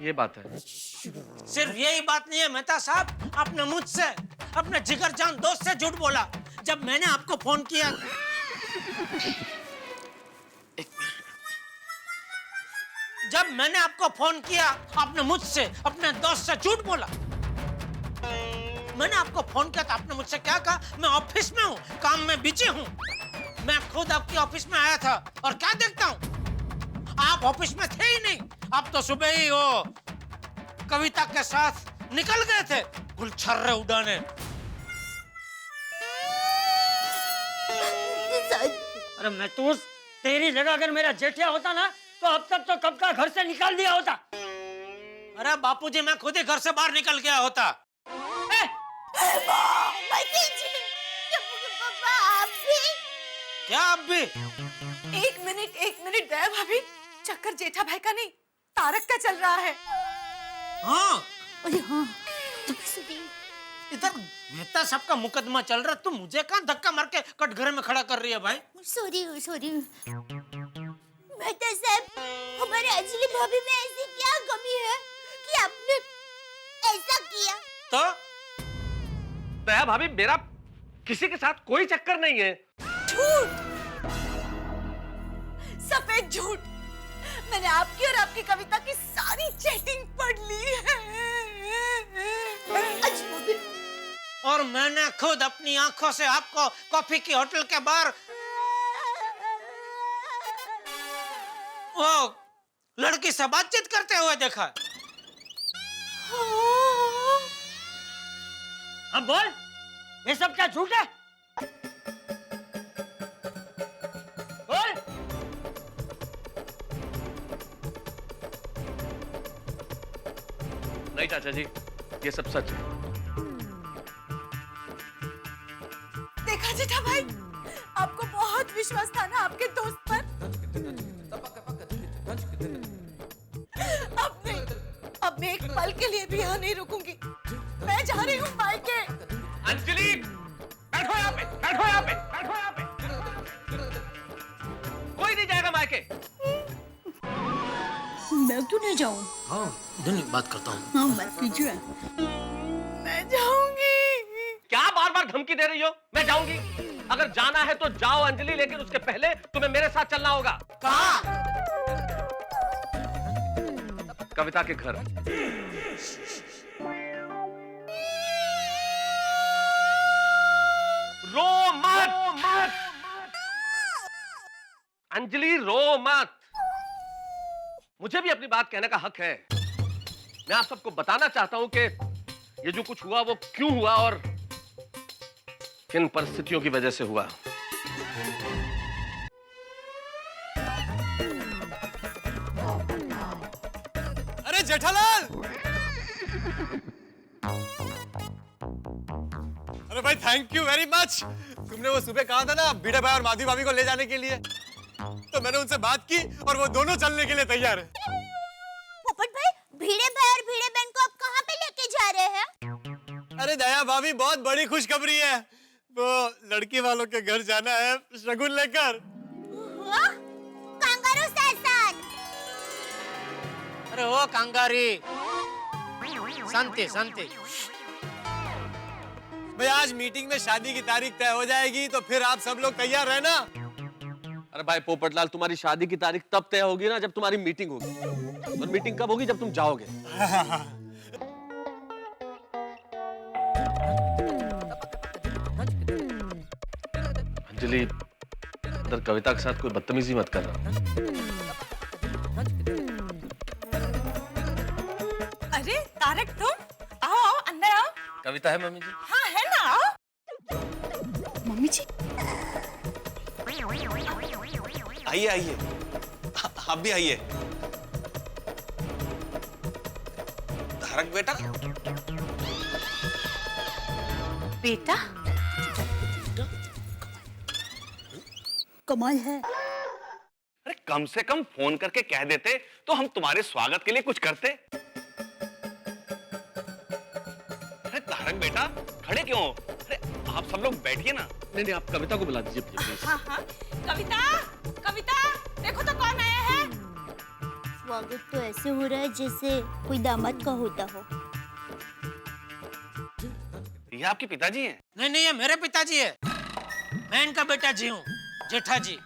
ये बात है। सिर्फ यही बात नहीं है मेहता साहब, आपने मुझसे, अपने जिगर जान दोस्त से झूठ बोला। जब मैंने आपको फोन किया, आपने मुझसे, अपने दोस्त से झूठ बोला। मैंने आपको फोन किया तो आपने मुझसे क्या कहा? मैं ऑफिस में हूँ, काम में बिजी हूँ। मैं खुद आपकी ऑफिस में आया था और क्या देखता हूँ, आप ऑफिस में थे ही नहीं। आप तो सुबह ही वो कविता के साथ निकल गए थे गुलछर्रे उड़ाने। अरे महतूस, तेरी जगह अगर मेरा जेठिया होता ना तो अब तक तो कब का घर से निकाल दिया होता। अरे बापूजी मैं खुद ही घर से बाहर निकल गया होता। क्या आप भी? एक मिनट दया भाभी, चक्कर जेठा भाई का नहीं तारक का चल रहा है। हाँ, अरे हाँ, इधर मेहता साहब का मुकदमा चल रहा, तुम मुझे कहाँ धक्का मार के कटघरे में खड़ा कर रही है भाई? सॉरी मेहता साहब, हमारे अंजलि भाभी में ऐसी क्या कमी है कि आपने ऐसा किया? तो दया भाभी मेरा किसी के साथ कोई चक्कर नहीं है। झूठ, सफेद झूठ। मैंने आपकी और आपकी कविता की सारी चैटिंग पढ़ ली है। और मैंने खुद अपनी आंखों से आपको कॉफी की होटल के बाहर वो लड़की से बातचीत करते हुए देखा। अब बोल, ये सब क्या झूठ है? बोल। नहीं चाचा जी, ये सब सच है। देखा जेठा भाई, आपको बहुत विश्वास था ना आपके दोस्त पर। अब मैं एक पल के लिए भी यहाँ नहीं रुकूंगी। मैं जा रही हूँ मायके। अंजलि, बैठो यहाँ पे, बैठो यहाँ पे, बैठो यहाँ पे। कोई नहीं जाएगा मायके। मैं क्यों नहीं जाऊँ? हाँ नहीं बात करता हूँ। हाँ बात कीजिए। मैं जाऊंगी। क्या बार बार धमकी दे रही हो? मैं जाऊंगी। अगर जाना है तो जाओ अंजलि, लेकिन उसके पहले तुम्हें मेरे साथ चलना होगा। कहाँ? कविता के घर। रो मत। अंजलि रो मत। मुझे भी अपनी बात कहने का हक है। मैं आप सबको बताना चाहता हूं कि ये जो कुछ हुआ वो क्यों हुआ और किन परिस्थितियों की वजह से हुआ। अरे जेठालाल! अरे भाई थैंक यू वेरी मच। तुमने वो सुबह कहा था ना भिड़े भाई और माधवी भाभी को ले जाने के लिए, तो मैंने उनसे बात की और वो दोनों चलने के लिए तैयार है। पोपट भाई, भिड़े भाई और भिड़े बहन को आप कहाँ पे लेके जा रहे हैं? अरे दया भाभी बहुत बड़ी खुशखबरी है। वो लड़की वालों के घर जाना है शगुन लेकर। कांगारू सासन। अरे ओ कांगारी, शांति शांति। भाई आज मीटिंग में शादी की तारीख तय हो जाएगी तो फिर आप सब लोग तैयार रहना। अरे भाई पोपटलाल, तुम्हारी शादी की तारीख तब तय होगी ना जब तुम्हारी मीटिंग होगी। और मीटिंग कब होगी? जब तुम जाओगे। अंजलि, इधर कविता के साथ कोई बदतमीजी मत करना। अरे तारक तुम आओ आओ अंदर आओ। कविता है मम्मी जी? हाँ है ना, आओ। मम्मी जी, आइए आइए, आप भी आइए। तारक बेटा। बेटा कमाल है। अरे कम से कम फोन करके कह देते तो हम तुम्हारे स्वागत के लिए कुछ करते। अरे तारक बेटा खड़े क्यों? अरे आप सब लोग बैठिए ना। नहीं नहीं, आप कविता को बुला दीजिए प्लीज। हाँ हाँ कविता, कविता देखो तो कौन आया है। स्वागत तो ऐसे हो रहा है जैसे कोई दामाद का होता हो। ये आपके पिताजी हैं? नहीं नहीं, ये मेरे पिताजी है। मैं इनका बेटा जी हूँ, जेठा जी।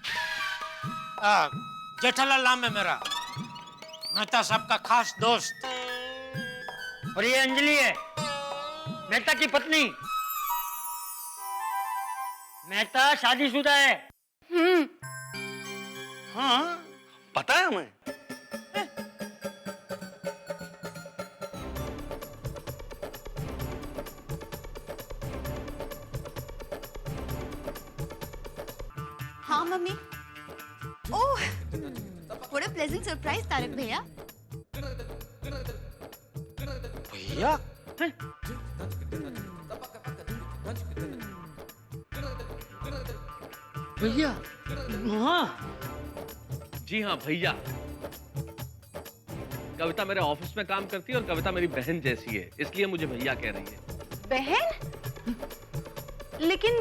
जेठालाल नाम है मेरा, मेहता साहब का खास दोस्त। और ये अंजलि है, मेहता की पत्नी। मेहता शादीशुदा है। हाँ पता है हमें। हाँ mummy. Oh, what a pleasant surprise Tarak भैया। भैया? भैया? हाँ जी हाँ भैया। कविता मेरे ऑफिस में काम करती है और कविता मेरी बहन जैसी है, इसलिए मुझे भैया कह रही है। बहन? लेकिन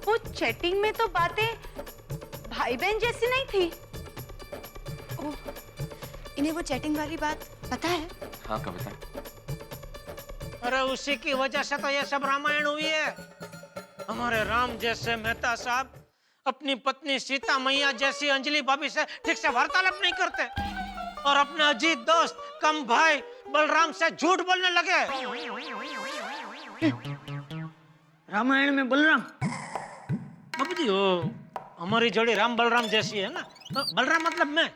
वो चैटिंग में तो बातें भाई बहन जैसी नहीं थी। ओह, इन्हें वो चैटिंग वाली बात पता है? हाँ कविता। अरे उसी की वजह से तो ये सब रामायण हुई है। हमारे राम जैसे मेहता साहब अपनी पत्नी सीता मैया जैसी अंजलि भाभी से ठीक से वार्तालाप नहीं करते और अपने अजीत दोस्त कम भाई बलराम से झूठ बोलने लगे। रामायण में बलराम? बाबूजी वो हमारी जोड़ी राम बलराम जैसी है ना, तो बलराम मतलब मैं।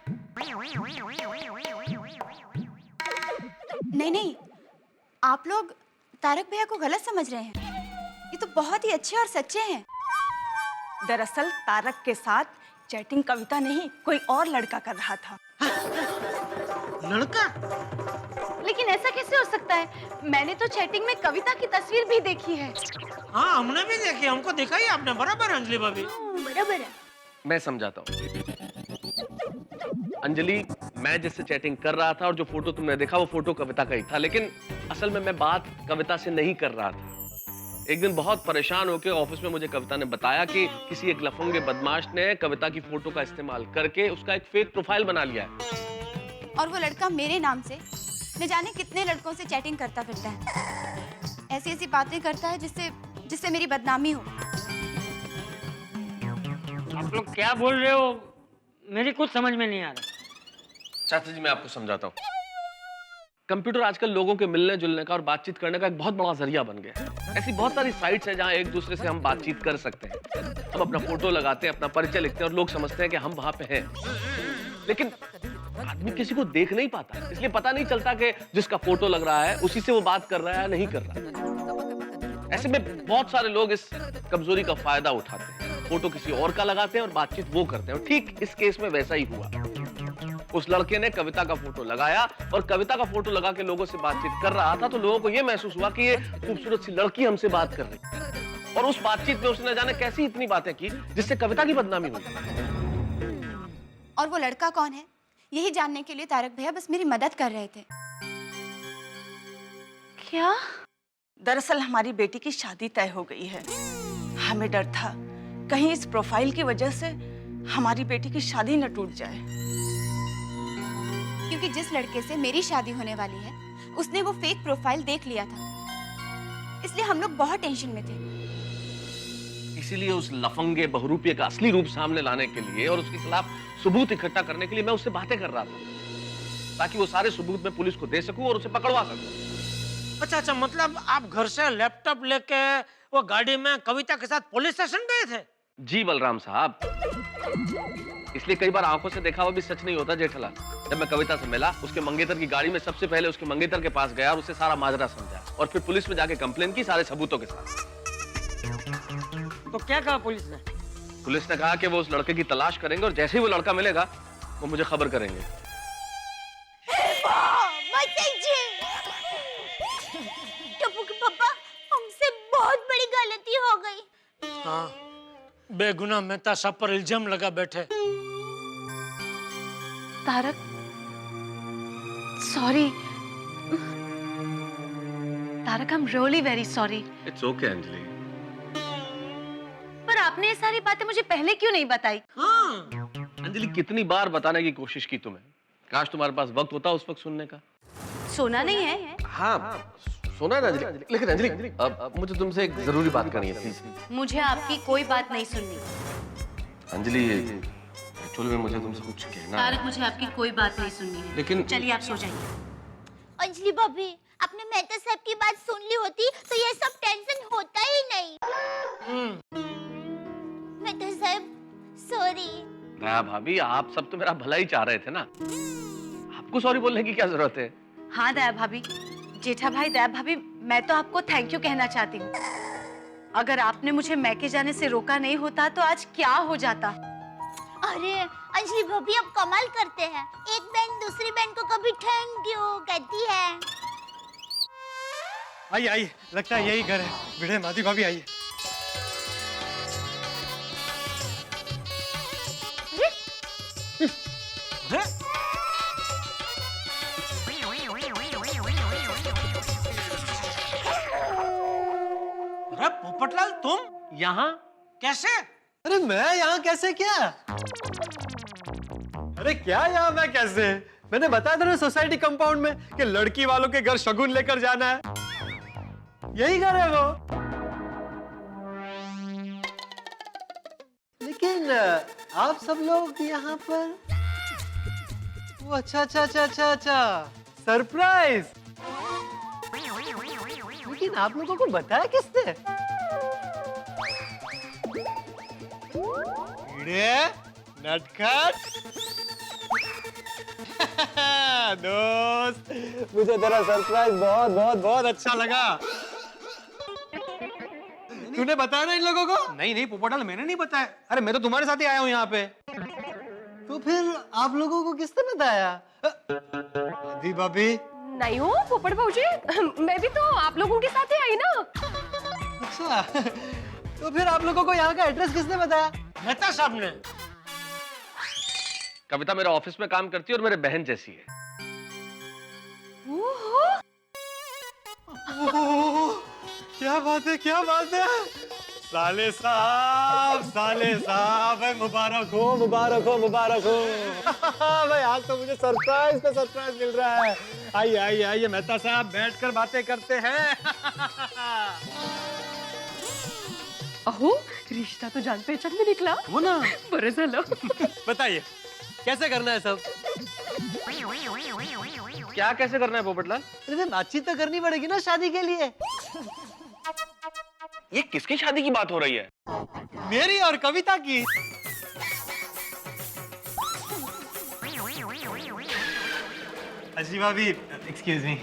नहीं नहीं, आप लोग तारक भैया को गलत समझ रहे हैं। ये तो बहुत ही अच्छे और सच्चे हैं। दरअसल तारक के साथ चैटिंग कविता नहीं कोई और लड़का कर रहा था। लड़का? लेकिन ऐसा कैसे हो सकता है? मैंने तो चैटिंग में कविता की तस्वीर भी देखी है। हाँ हमने भी देखी, हमको दिखाई आपने। बराबर अंजलि भाभी। बराबर है। मैं समझाता हूँ। अंजलि, मैं जिससे चैटिंग कर रहा था और जो फोटो तुमने देखा वो फोटो कविता का ही था, लेकिन असल में मैं बात कविता से नहीं कर रहा था। एक दिन बहुत परेशान होकर ऑफिस में मुझे कविता ने बताया कि किसी एक लफंगे बदमाश ने कविता की फोटो का इस्तेमाल करके उसका एक फेक प्रोफाइल बना लिया है। और वो लड़का मेरे नाम से न जाने कितने लड़कों से चैटिंग करता फिरता है। ऐसी ऐसी बातें करता है जिससे मेरी बदनामी हो। आप लोग क्या बोल रहे हो? मेरी कुछ समझ में नहीं आ रहा। चाचा जी, मैं आपको समझाता हूँ। कंप्यूटर आजकल लोगों के मिलने जुलने का और बातचीत करने का एक बहुत बड़ा जरिया बन गया है। ऐसी बहुत सारी साइट्स हैं जहां एक दूसरे से हम बातचीत कर सकते हैं। हम अपना फोटो लगाते हैं, अपना परिचय लिखते हैं और लोग समझते हैं कि हम वहां पे हैं। लेकिन आदमी किसी को देख नहीं पाता, इसलिए पता नहीं चलता कि जिसका फोटो लग रहा है उसी से वो बात कर रहा है या नहीं कर रहा है। ऐसे में बहुत सारे लोग इस कमजोरी का फायदा उठाते हैं, फोटो किसी और का लगाते हैं और बातचीत वो करते हैं। ठीक इस केस में वैसा ही हुआ। उस लड़के ने कविता का फोटो लगाया और कविता का फोटो लगा के लोगों से बातचीत कर रहा था, तो लोगों को यह महसूस हुआ कि ये खूबसूरत सी लड़की हमसे बात कर रही है। और उस बातचीत में उसने न जाने कैसी इतनी बातें की जिससे कविता की बदनामी हुई। और वो लड़का कौन है यही जानने के लिए तारक भैया बस मेरी मदद कर रहे थे। क्या? दरअसल हमारी बेटी की शादी तय हो गई है। हमें डर था कहीं इस प्रोफाइल की वजह से हमारी बेटी की शादी न टूट जाए। क्योंकि जिस लड़के से मेरी शादी होने वाली है उसने वो फेक प्रोफाइल देख लिया था, इसलिए हम लोग बहुत टेंशन में थे। इसीलिए उस लफंगे बहुरूपिये का असली रूप सामने लाने के लिए और उसके खिलाफ सबूत इकट्ठा करने के लिए मैं उससे बातें कर रहा था, ताकि वो सारे सबूत मैं पुलिस को दे सकूं और उसे पकड़वा सकूं। अच्छा, मतलब आप घर से लैपटॉप लेके वो गाड़ी में कविता के साथ पुलिस स्टेशन गए थे? जी बलराम साहब, इसलिए कई बार आंखों से देखा हुआ भी सच नहीं होता जेठालाल। जब मैं कविता से मिला, उसके मंगेतर की गाड़ी में सबसे पहले उसके मंगेतर के पास गया और उसे सारा माजरा समझा और फिर पुलिस में जाके कंप्लेन की सारे सबूतों के साथ। तो क्या कहा पुलिस ने? पुलिस ने कहा कि वो उस लड़के की तलाश करेंगे और जैसे ही वो लड़का मिलेगा वो मुझे खबर करेंगे। पापा, हमसे बहुत बड़ी गलती हो गई। हाँ, बेगुनाह मेहता साहब पर इल्जाम लगा बैठे। Tarak, sorry Tarak, I am really very sorry. It's okay Anjali. पर आपने ये सारी बातें मुझे पहले क्यों नहीं बताई? हाँ। अंजलि, कितनी बार बताने की कोशिश की तुम्हें, काश तुम्हारे पास वक्त होता उस वक्त सुनने का। सुना नहीं है? हाँ सुना ना अंजलि, लेकिन अंजलि अब मुझे तुमसे एक जरूरी बात करनी है प्लीज। मुझे आपकी कोई बात नहीं सुननी। अंजलि, एक्चुअली में मुझे तुमसे कुछ कहना है। तारक, मुझे आपकी कोई बात नहीं सुननी है। लेकिन चलिए आप सो जाइए। अंजलि भाभी, आपने मेहता साहब की बात सुन ली होती तो ये सब टेंशन होता ही नहीं। मेहता साहब, सॉरी। दया भाभी, आप सब तो मेरा भला ही चाह रहे थे ना, आपको सॉरी बोलने की क्या जरूरत है? हाँ दया भाभी, जेठा भाई, दया भाभी, मैं तो आपको थैंक यू कहना चाहती हूँ। अगर आपने मुझे मैके जाने से रोका नहीं होता तो आज क्या हो जाता। अरे अंजलि भाभी, आप कमाल करते हैं। एक बहन दूसरी बहन को कभी थैंक यू कहती है। आइए आइए, लगता है यही घर है। भिड़े माधी भाभी आइए। अरे पोपटलाल, तुम यहाँ कैसे? अरे मैं यहाँ कैसे? क्या? अरे क्या यहाँ मैं कैसे? मैंने बताया था ना सोसाइटी कंपाउंड में कि लड़की वालों के घर शगुन लेकर जाना है। यही घर है वो। लेकिन आप सब लोग यहाँ पर? वो अच्छा अच्छा अच्छा अच्छा अच्छा, सरप्राइज। लेकिन आप लोगों को बताया किसने? नटखट दोस्त, मुझे तेरा सरप्राइज बहुत बहुत बहुत अच्छा लगा। तूने बताया ना इन लोगों को? नहीं नहीं पोपटलाल, मैंने नहीं बताया। अरे मैं तो तुम्हारे साथ ही आया हूँ यहाँ पे। तो फिर आप लोगों को किसने बताया? दी भाभी? नहीं हो पोपट भाऊजी, मैं भी तो आप लोगों के साथ ही आई ना। अच्छा, तो फिर आप लोगों को यहाँ का एड्रेस किसने बताया? मेहता साहब ने। कविता मेरे ऑफिस में काम करती है और मेरे बहन जैसी है। क्या बात है, क्या बात है। साले साहब मुबारक हो, मुबारक हो, मुबारक हो। भाई आज तो मुझे सरप्राइज पे सरप्राइज मिल रहा है। आइए आइए आइए मेहता साहब, बैठकर बातें करते हैं। अहो रिश्ता तो जान पहचान में निकला हो ना। बरं झालं। बताइए कैसे करना है सब? क्या कैसे करना है पोपटलाल? अरे बातचीत तो करनी पड़ेगी ना शादी के लिए। ये किसकी शादी की बात हो रही है? मेरी और कविता की। अजी भाभी, एक्सक्यूज मी।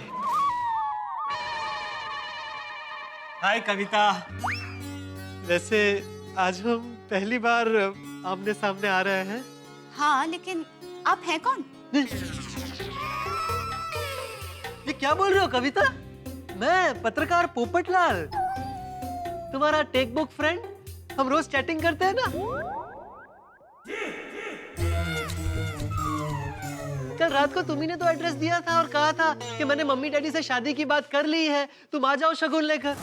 हाय कविता। वैसे आज हम पहली बार आमने सामने आ रहे हैं। हाँ, लेकिन आप हैं कौन? ये क्या बोल रहे हो कविता? मैं पत्रकार पोपटलाल, तुम्हारा टेक बुक फ्रेंड। हम रोज चैटिंग करते हैं ना। कल रात को तुम्ही ने तो एड्रेस दिया था और कहा था कि मैंने मम्मी डैडी से शादी की बात कर ली है, तुम आ जाओ शगुन लेकर।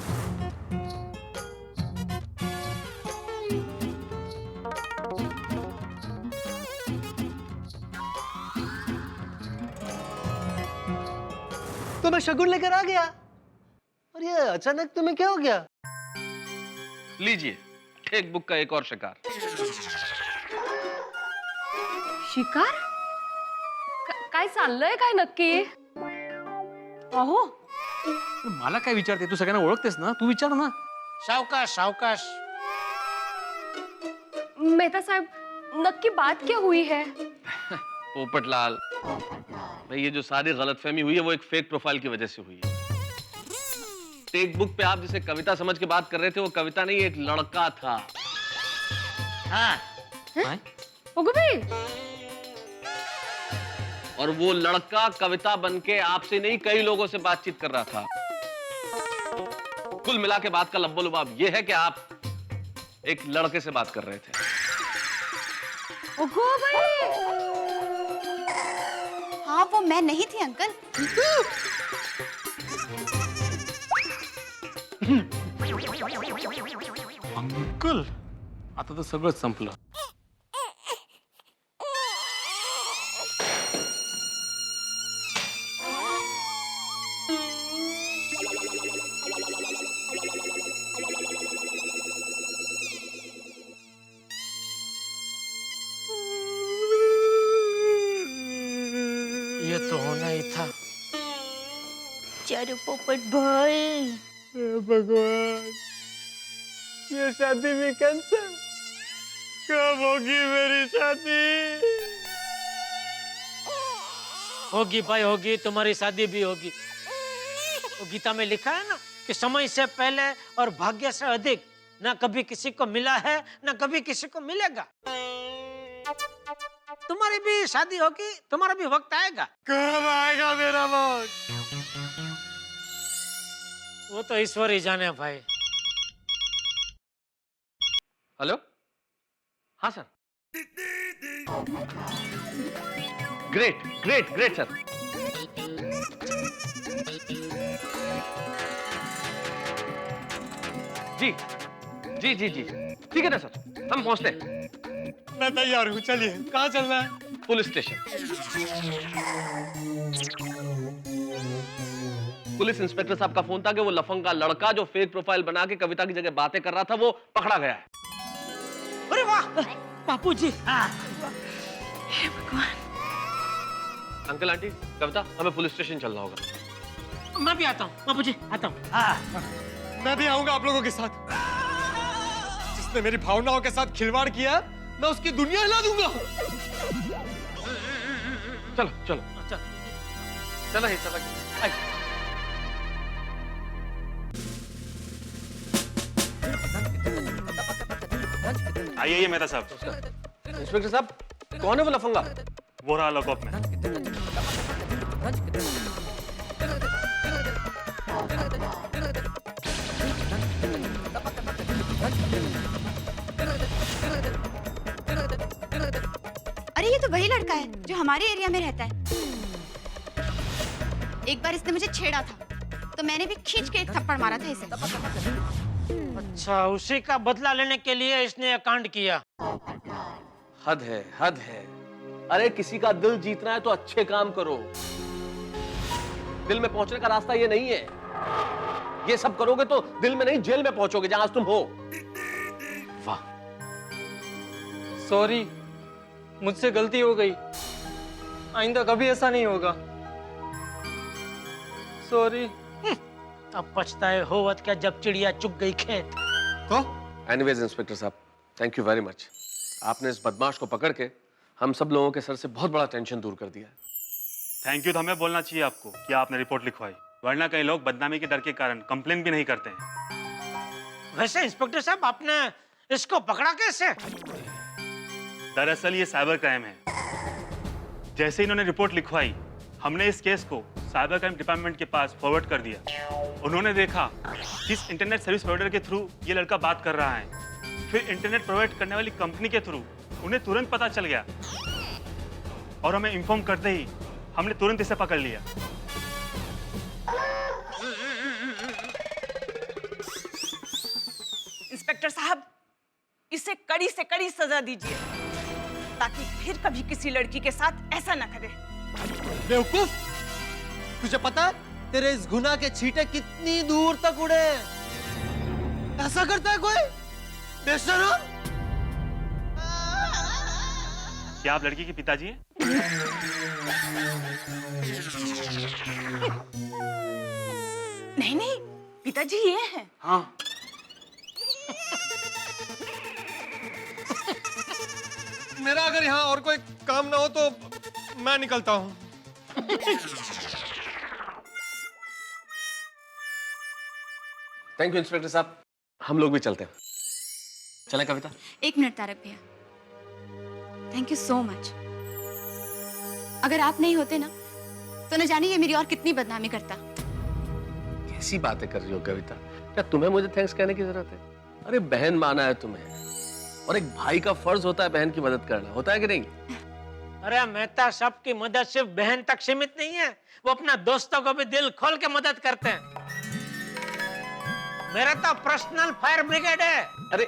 तो मैं शगुन लेकर आ गया और ये अचानक तुम्हें क्या हो गया? लीजिए टेक बुक का एक और शिकार। शिकार? काय चाललंय काय नक्की? अहो मला काय विचारते? तू सगळ्यांना ओळखतेस ना, तू विचार ना। सावकाश सावकाश। मेहता साहब नक्की बात क्या हुई है? पोपटलाल भाई, ये जो सारी गलतफहमी हुई है वो एक फेक प्रोफाइल की वजह से हुई है। टेक बुक पे आप जिसे कविता समझ के बात कर रहे थे वो कविता नहीं, एक लड़का था। हाँ। ओगो भाई, और वो लड़का कविता बनके आपसे नहीं कई लोगों से बातचीत कर रहा था। कुल मिला के बात का लब्बो लुबाब ये है कि आप एक लड़के से बात कर रहे थे। ओगो भाई। हाँ, वो मैं नहीं थी अंकल। अंकल, आता तर सगळंच संपलं। ये तो होना ही था। चारू पोपट भाई, भगवान, ये शादी भी कैंसिल। कब होगी मेरी शादी? होगी भाई होगी, तुम्हारी शादी भी होगी। तो गीता में लिखा है ना कि समय से पहले और भाग्य से अधिक ना कभी किसी को मिला है ना कभी किसी को मिलेगा। तुम्हारी भी शादी होगी, तुम्हारा भी वक्त आएगा। कब आएगा मेरा वक्त? वो तो ईश्वर ही जाने भाई। हेलो, हाँ sir. Great great great sir. जी जी जी जी ठीक है ना सर, हम पहुंचते हैं। मैं तैयार हूँ, चलिए। कहाँ चलना है? Police station. पुलिस इंस्पेक्टर साहब का फोन था कि वो लफंगा लड़का जो फेक प्रोफाइल बना के कविता की जगह बातें कर रहा था वो पकड़ा गया है। अरे वाह बापू जी। हे भगवान। अंकल आंटी, कविता, हमें पुलिस स्टेशन चलना होगा। मैं भी आता हूँ बापू जी, आता हूँ। मैं भी आऊंगा आप लोगों के साथ। जिसने मेरी भावनाओं के साथ खिलवाड़ किया मैं उसकी दुनिया हिला दूंगा। चलो चलो चलो ही चलो। आइए मेहता साहब। इंस्पेक्टर साहब, कौन है वो लफंगा? वो रहा लॉकअप में। अरे ये तो वही लड़का है जो हमारे एरिया में रहता है। एक बार इसने मुझे छेड़ा था तो मैंने भी खींच के एक थप्पड़ मारा था इसे। अच्छा, उसी का बदला लेने के लिए इसने कांड किया। हद है, हद है। अरे किसी का दिल जीतना है तो अच्छे काम करो। दिल में पहुंचने का रास्ता ये नहीं है। ये सब करोगे तो दिल में नहीं जेल में पहुंचोगे जहां आज तुम हो। वाह। सॉरी, मुझसे गलती हो गई, आइंदा कभी ऐसा नहीं होगा। सॉरी। अब पछताए होवत क्या जब चिड़िया चुग गई खेत। तो एनीवेज इंस्पेक्टर साहब, थैंक यू वेरी मच। आपने इस बदमाश को पकड़ के हम सब लोगों के सर से बहुत बड़ा टेंशन दूर कर दिया। थैंक यू तो हमें बोलना चाहिए आपको कि आपने रिपोर्ट लिखवाई, वरना कई लोग बदनामी के डर के कारण कंप्लेन भी नहीं करते हैं। वैसे इंस्पेक्टर साहब, आपने इसको पकड़ा कैसे? दरअसल ये साइबर क्राइम है। जैसे इन्होंने रिपोर्ट लिखवाई, हमने इस केस को साइबर क्राइम डिपार्टमेंट के पास फॉरवर्ड कर दिया। उन्होंने देखा किस इंटरनेट सर्विस प्रोवाइडर के थ्रू ये लड़का बात कर रहा है। फिर इंटरनेट प्रोवाइड करने वाली कंपनी के थ्रू उन्हें तुरंत पता चल गया और हमें इन्फॉर्म करते ही हमने तुरंत इसे पकड़ लिया। इंस्पेक्टर साहब, इसे कड़ी से कड़ी सजा दीजिए ताकि फिर कभी किसी लड़की के साथ ऐसा ना करे। बेवकूफ, तुझे पता है तेरे इस गुनाह के छींटे कितनी दूर तक उड़े? ऐसा करता है कोई बेशरम? क्या आप लड़की के पिताजी हैं? नहीं नहीं, पिताजी ये हैं। हाँ। मेरा अगर यहाँ और कोई काम ना हो तो मैं निकलता हूँ। थैंक यू इंस्पेक्टर साहब, हम लोग भी चलते हैं। चलें कविता? एक मिनट तारक भैया, थैंक यू सो मच। अगर आप नहीं होते ना तो न जाने ये मेरी और कितनी बदनामी करता। कैसी बातें कर रही हो कविता? क्या तुम्हें मुझे थैंक्स कहने की जरूरत है? अरे बहन माना है तुम्हें, और एक भाई का फर्ज होता है बहन की मदद करना, होता है कि नहीं? अरे मेहता साहब की मदद सिर्फ बहन तक सीमित नहीं है, वो अपना दोस्तों को भी दिल खोल के मदद करते हैं। मेरा तो पर्सनल फायर ब्रिगेड है। अरे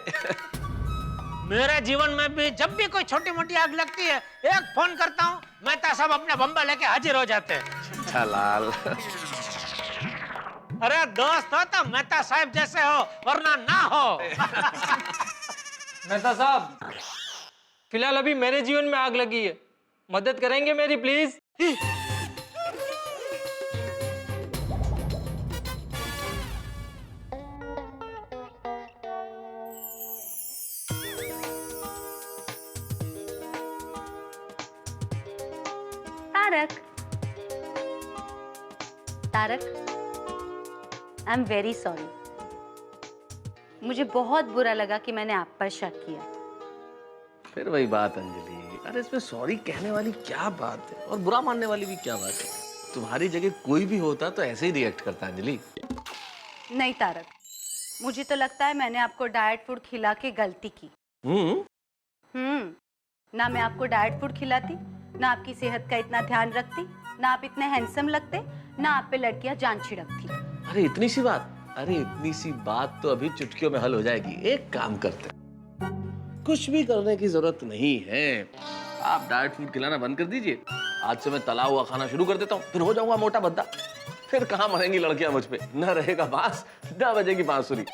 मेरे जीवन में भी जब भी कोई छोटी मोटी आग लगती है, एक फोन करता हूँ, मेहता साहब अपना बम्बा लेके हाजिर हो जाते हैं। छलाल। अरे दोस्त हो तो मेहता साहब जैसे हो, वरना ना हो। मेहता साहब, फिलहाल अभी मेरे जीवन में आग लगी है, मदद करेंगे मेरी please? Tarak, I am very sorry. मुझे बहुत बुरा लगा कि मैंने आप पर शक किया। फिर वही बात अंजलि, अरे इसमें सॉरी कहने वाली क्या बात है, और बुरा मानने वाली भी क्या बात है? तुम्हारी जगह कोई भी होता तो ऐसे ही रिएक्ट करता अंजलि। नहीं तारक, मुझे तो लगता है मैंने आपको डाइट फूड खिला के गलती की। ना मैं आपको डाइट फूड खिलाती, ना आपकी सेहत का इतना ध्यान रखती, ना आप इतने हैंडसम लगते, ना आप पे लड़कियां जान छिड़कती। अरे इतनी सी बात, अरे इतनी सी बात तो अभी चुटकियों में हल हो जाएगी। एक काम करते हैं, कुछ भी करने की जरूरत नहीं है, आप डाइट फूड खिलाना बंद कर दीजिए। आज से मैं तला हुआ खाना शुरू कर देता हूँ, फिर हो जाऊंगा मोटा भद्दा। फिर कहाँ मरेंगी लड़कियां मुझ पे, न रहेगा बांस, न बजेगी बांसुरी।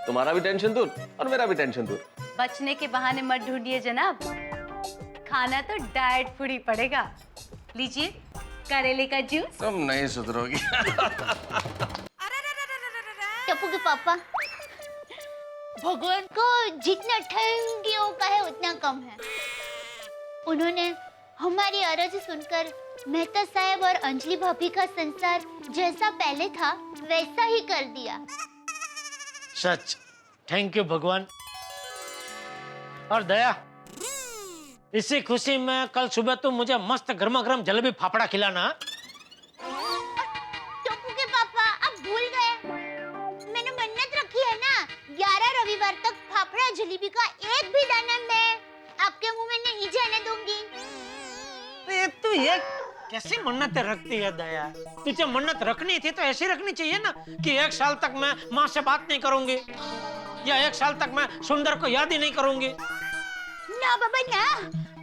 तुम्हारा भी टेंशन दूर और मेरा भी टेंशन दूर। बचने के बहाने मत ढूंढिए जनाब, खाना तो डाइट फूड ही पड़ेगा। लीजिए करेले का जूस। तुम नहीं सुधरोगी। टप्पू के पापा, भगवान को जितना थैंक यू कहे उतना कम है। उन्होंने हमारी अर्ज सुनकर मेहता साहब और अंजलि भाभी का संसार जैसा पहले था वैसा ही कर दिया। सच, थैंक यू भगवान। और दया, इसी खुशी में कल सुबह तुम मुझे मस्त गर्मा गर्म जलेबी फाफड़ा खिलाना। टप्पू के पापा, आप भूल गए, मैंने मन्नत रखी है ना, 11 रविवार तक फाफड़ा जलेबी का एक भी दाना मैं आपके मुंह में नहीं जाने दूंगी। तू ये कैसी मन्नतें रखती है दया? तुझे मन्नत रखनी थी तो ऐसी रखनी चाहिए ना कि 1 साल तक मैं माँ से बात नहीं करूंगी, या 1 साल तक मैं सुंदर को याद ही नहीं करूंगी। ना बाबा ना,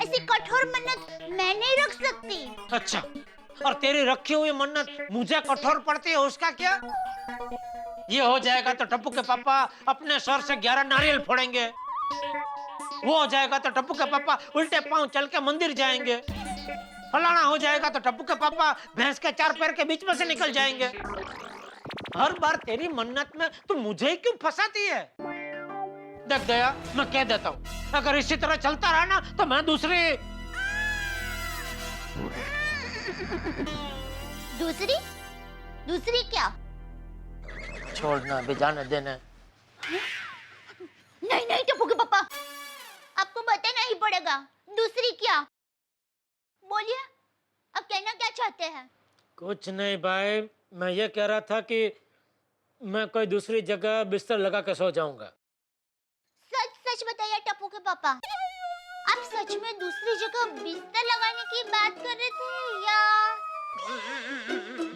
ऐसी कठोर मन्नत मैं नहीं रख सकती। अच्छा, और तेरी रखी हुई मन्नत मुझे कठोर पड़ती है, उसका क्या? ये हो जाएगा तो टप्पू के पापा अपने सर से 11 नारियल फोड़ेंगे। वो हो जाएगा तो टप्पू के पापा उल्टे पांव चल के मंदिर जाएंगे। फलाना हो जाएगा तो टप्पू के पापा भैंस के 4 पैर के बीच में से निकल जाएंगे। हर बार तेरी मन्नत में तू मुझे ही क्यों फंसाती है? देख दया, मैं कह देता हूँ, अगर इसी तरह चलता रहा ना तो मैं दूसरी क्या? छोड़ना भी, जाने देना। नहीं टप्पू के पापा, आपको बताना ही पड़ेगा। दूसरी क्या? बोलिए, अब कहना क्या चाहते हैं? कुछ नहीं भाई, मैं ये कह रहा था कि मैं कोई दूसरी जगह बिस्तर लगा के सो जाऊंगा। सच बताइए टप्पू के पापा, आप सच में दूसरी जगह बिस्तर लगाने की बात कर रहे थे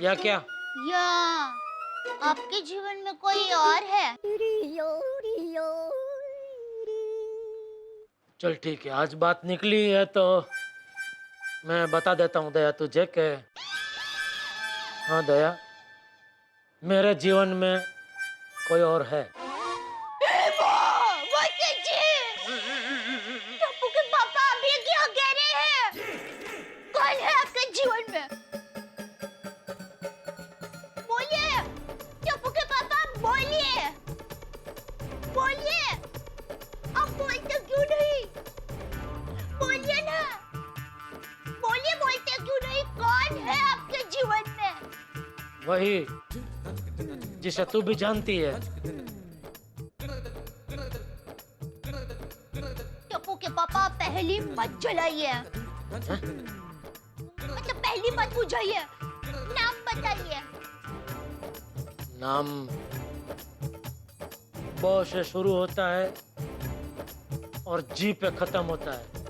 या क्या? या आपके जीवन में कोई और है? चल ठीक है, आज बात निकली है तो मैं बता देता हूँ दया तुझे कि हाँ दया, मेरे जीवन में कोई और है। टप्पू के पापा आप ये क्या कह रहे हैं? कौन है आपके जीवन में? बोलिए टप्पू के पापा, बोलिए। आप बोलते क्यों नहीं? बोलिए ना, बोलते क्यों नहीं? कौन है आपके जीवन में? वही जिसे तू भी जानती है। टप्पू के पापा पहली मत जलाइए, मतलब पहली मत बुझाइए, नाम बताइए। नाम ब से शुरू होता है और जी पे खत्म होता है।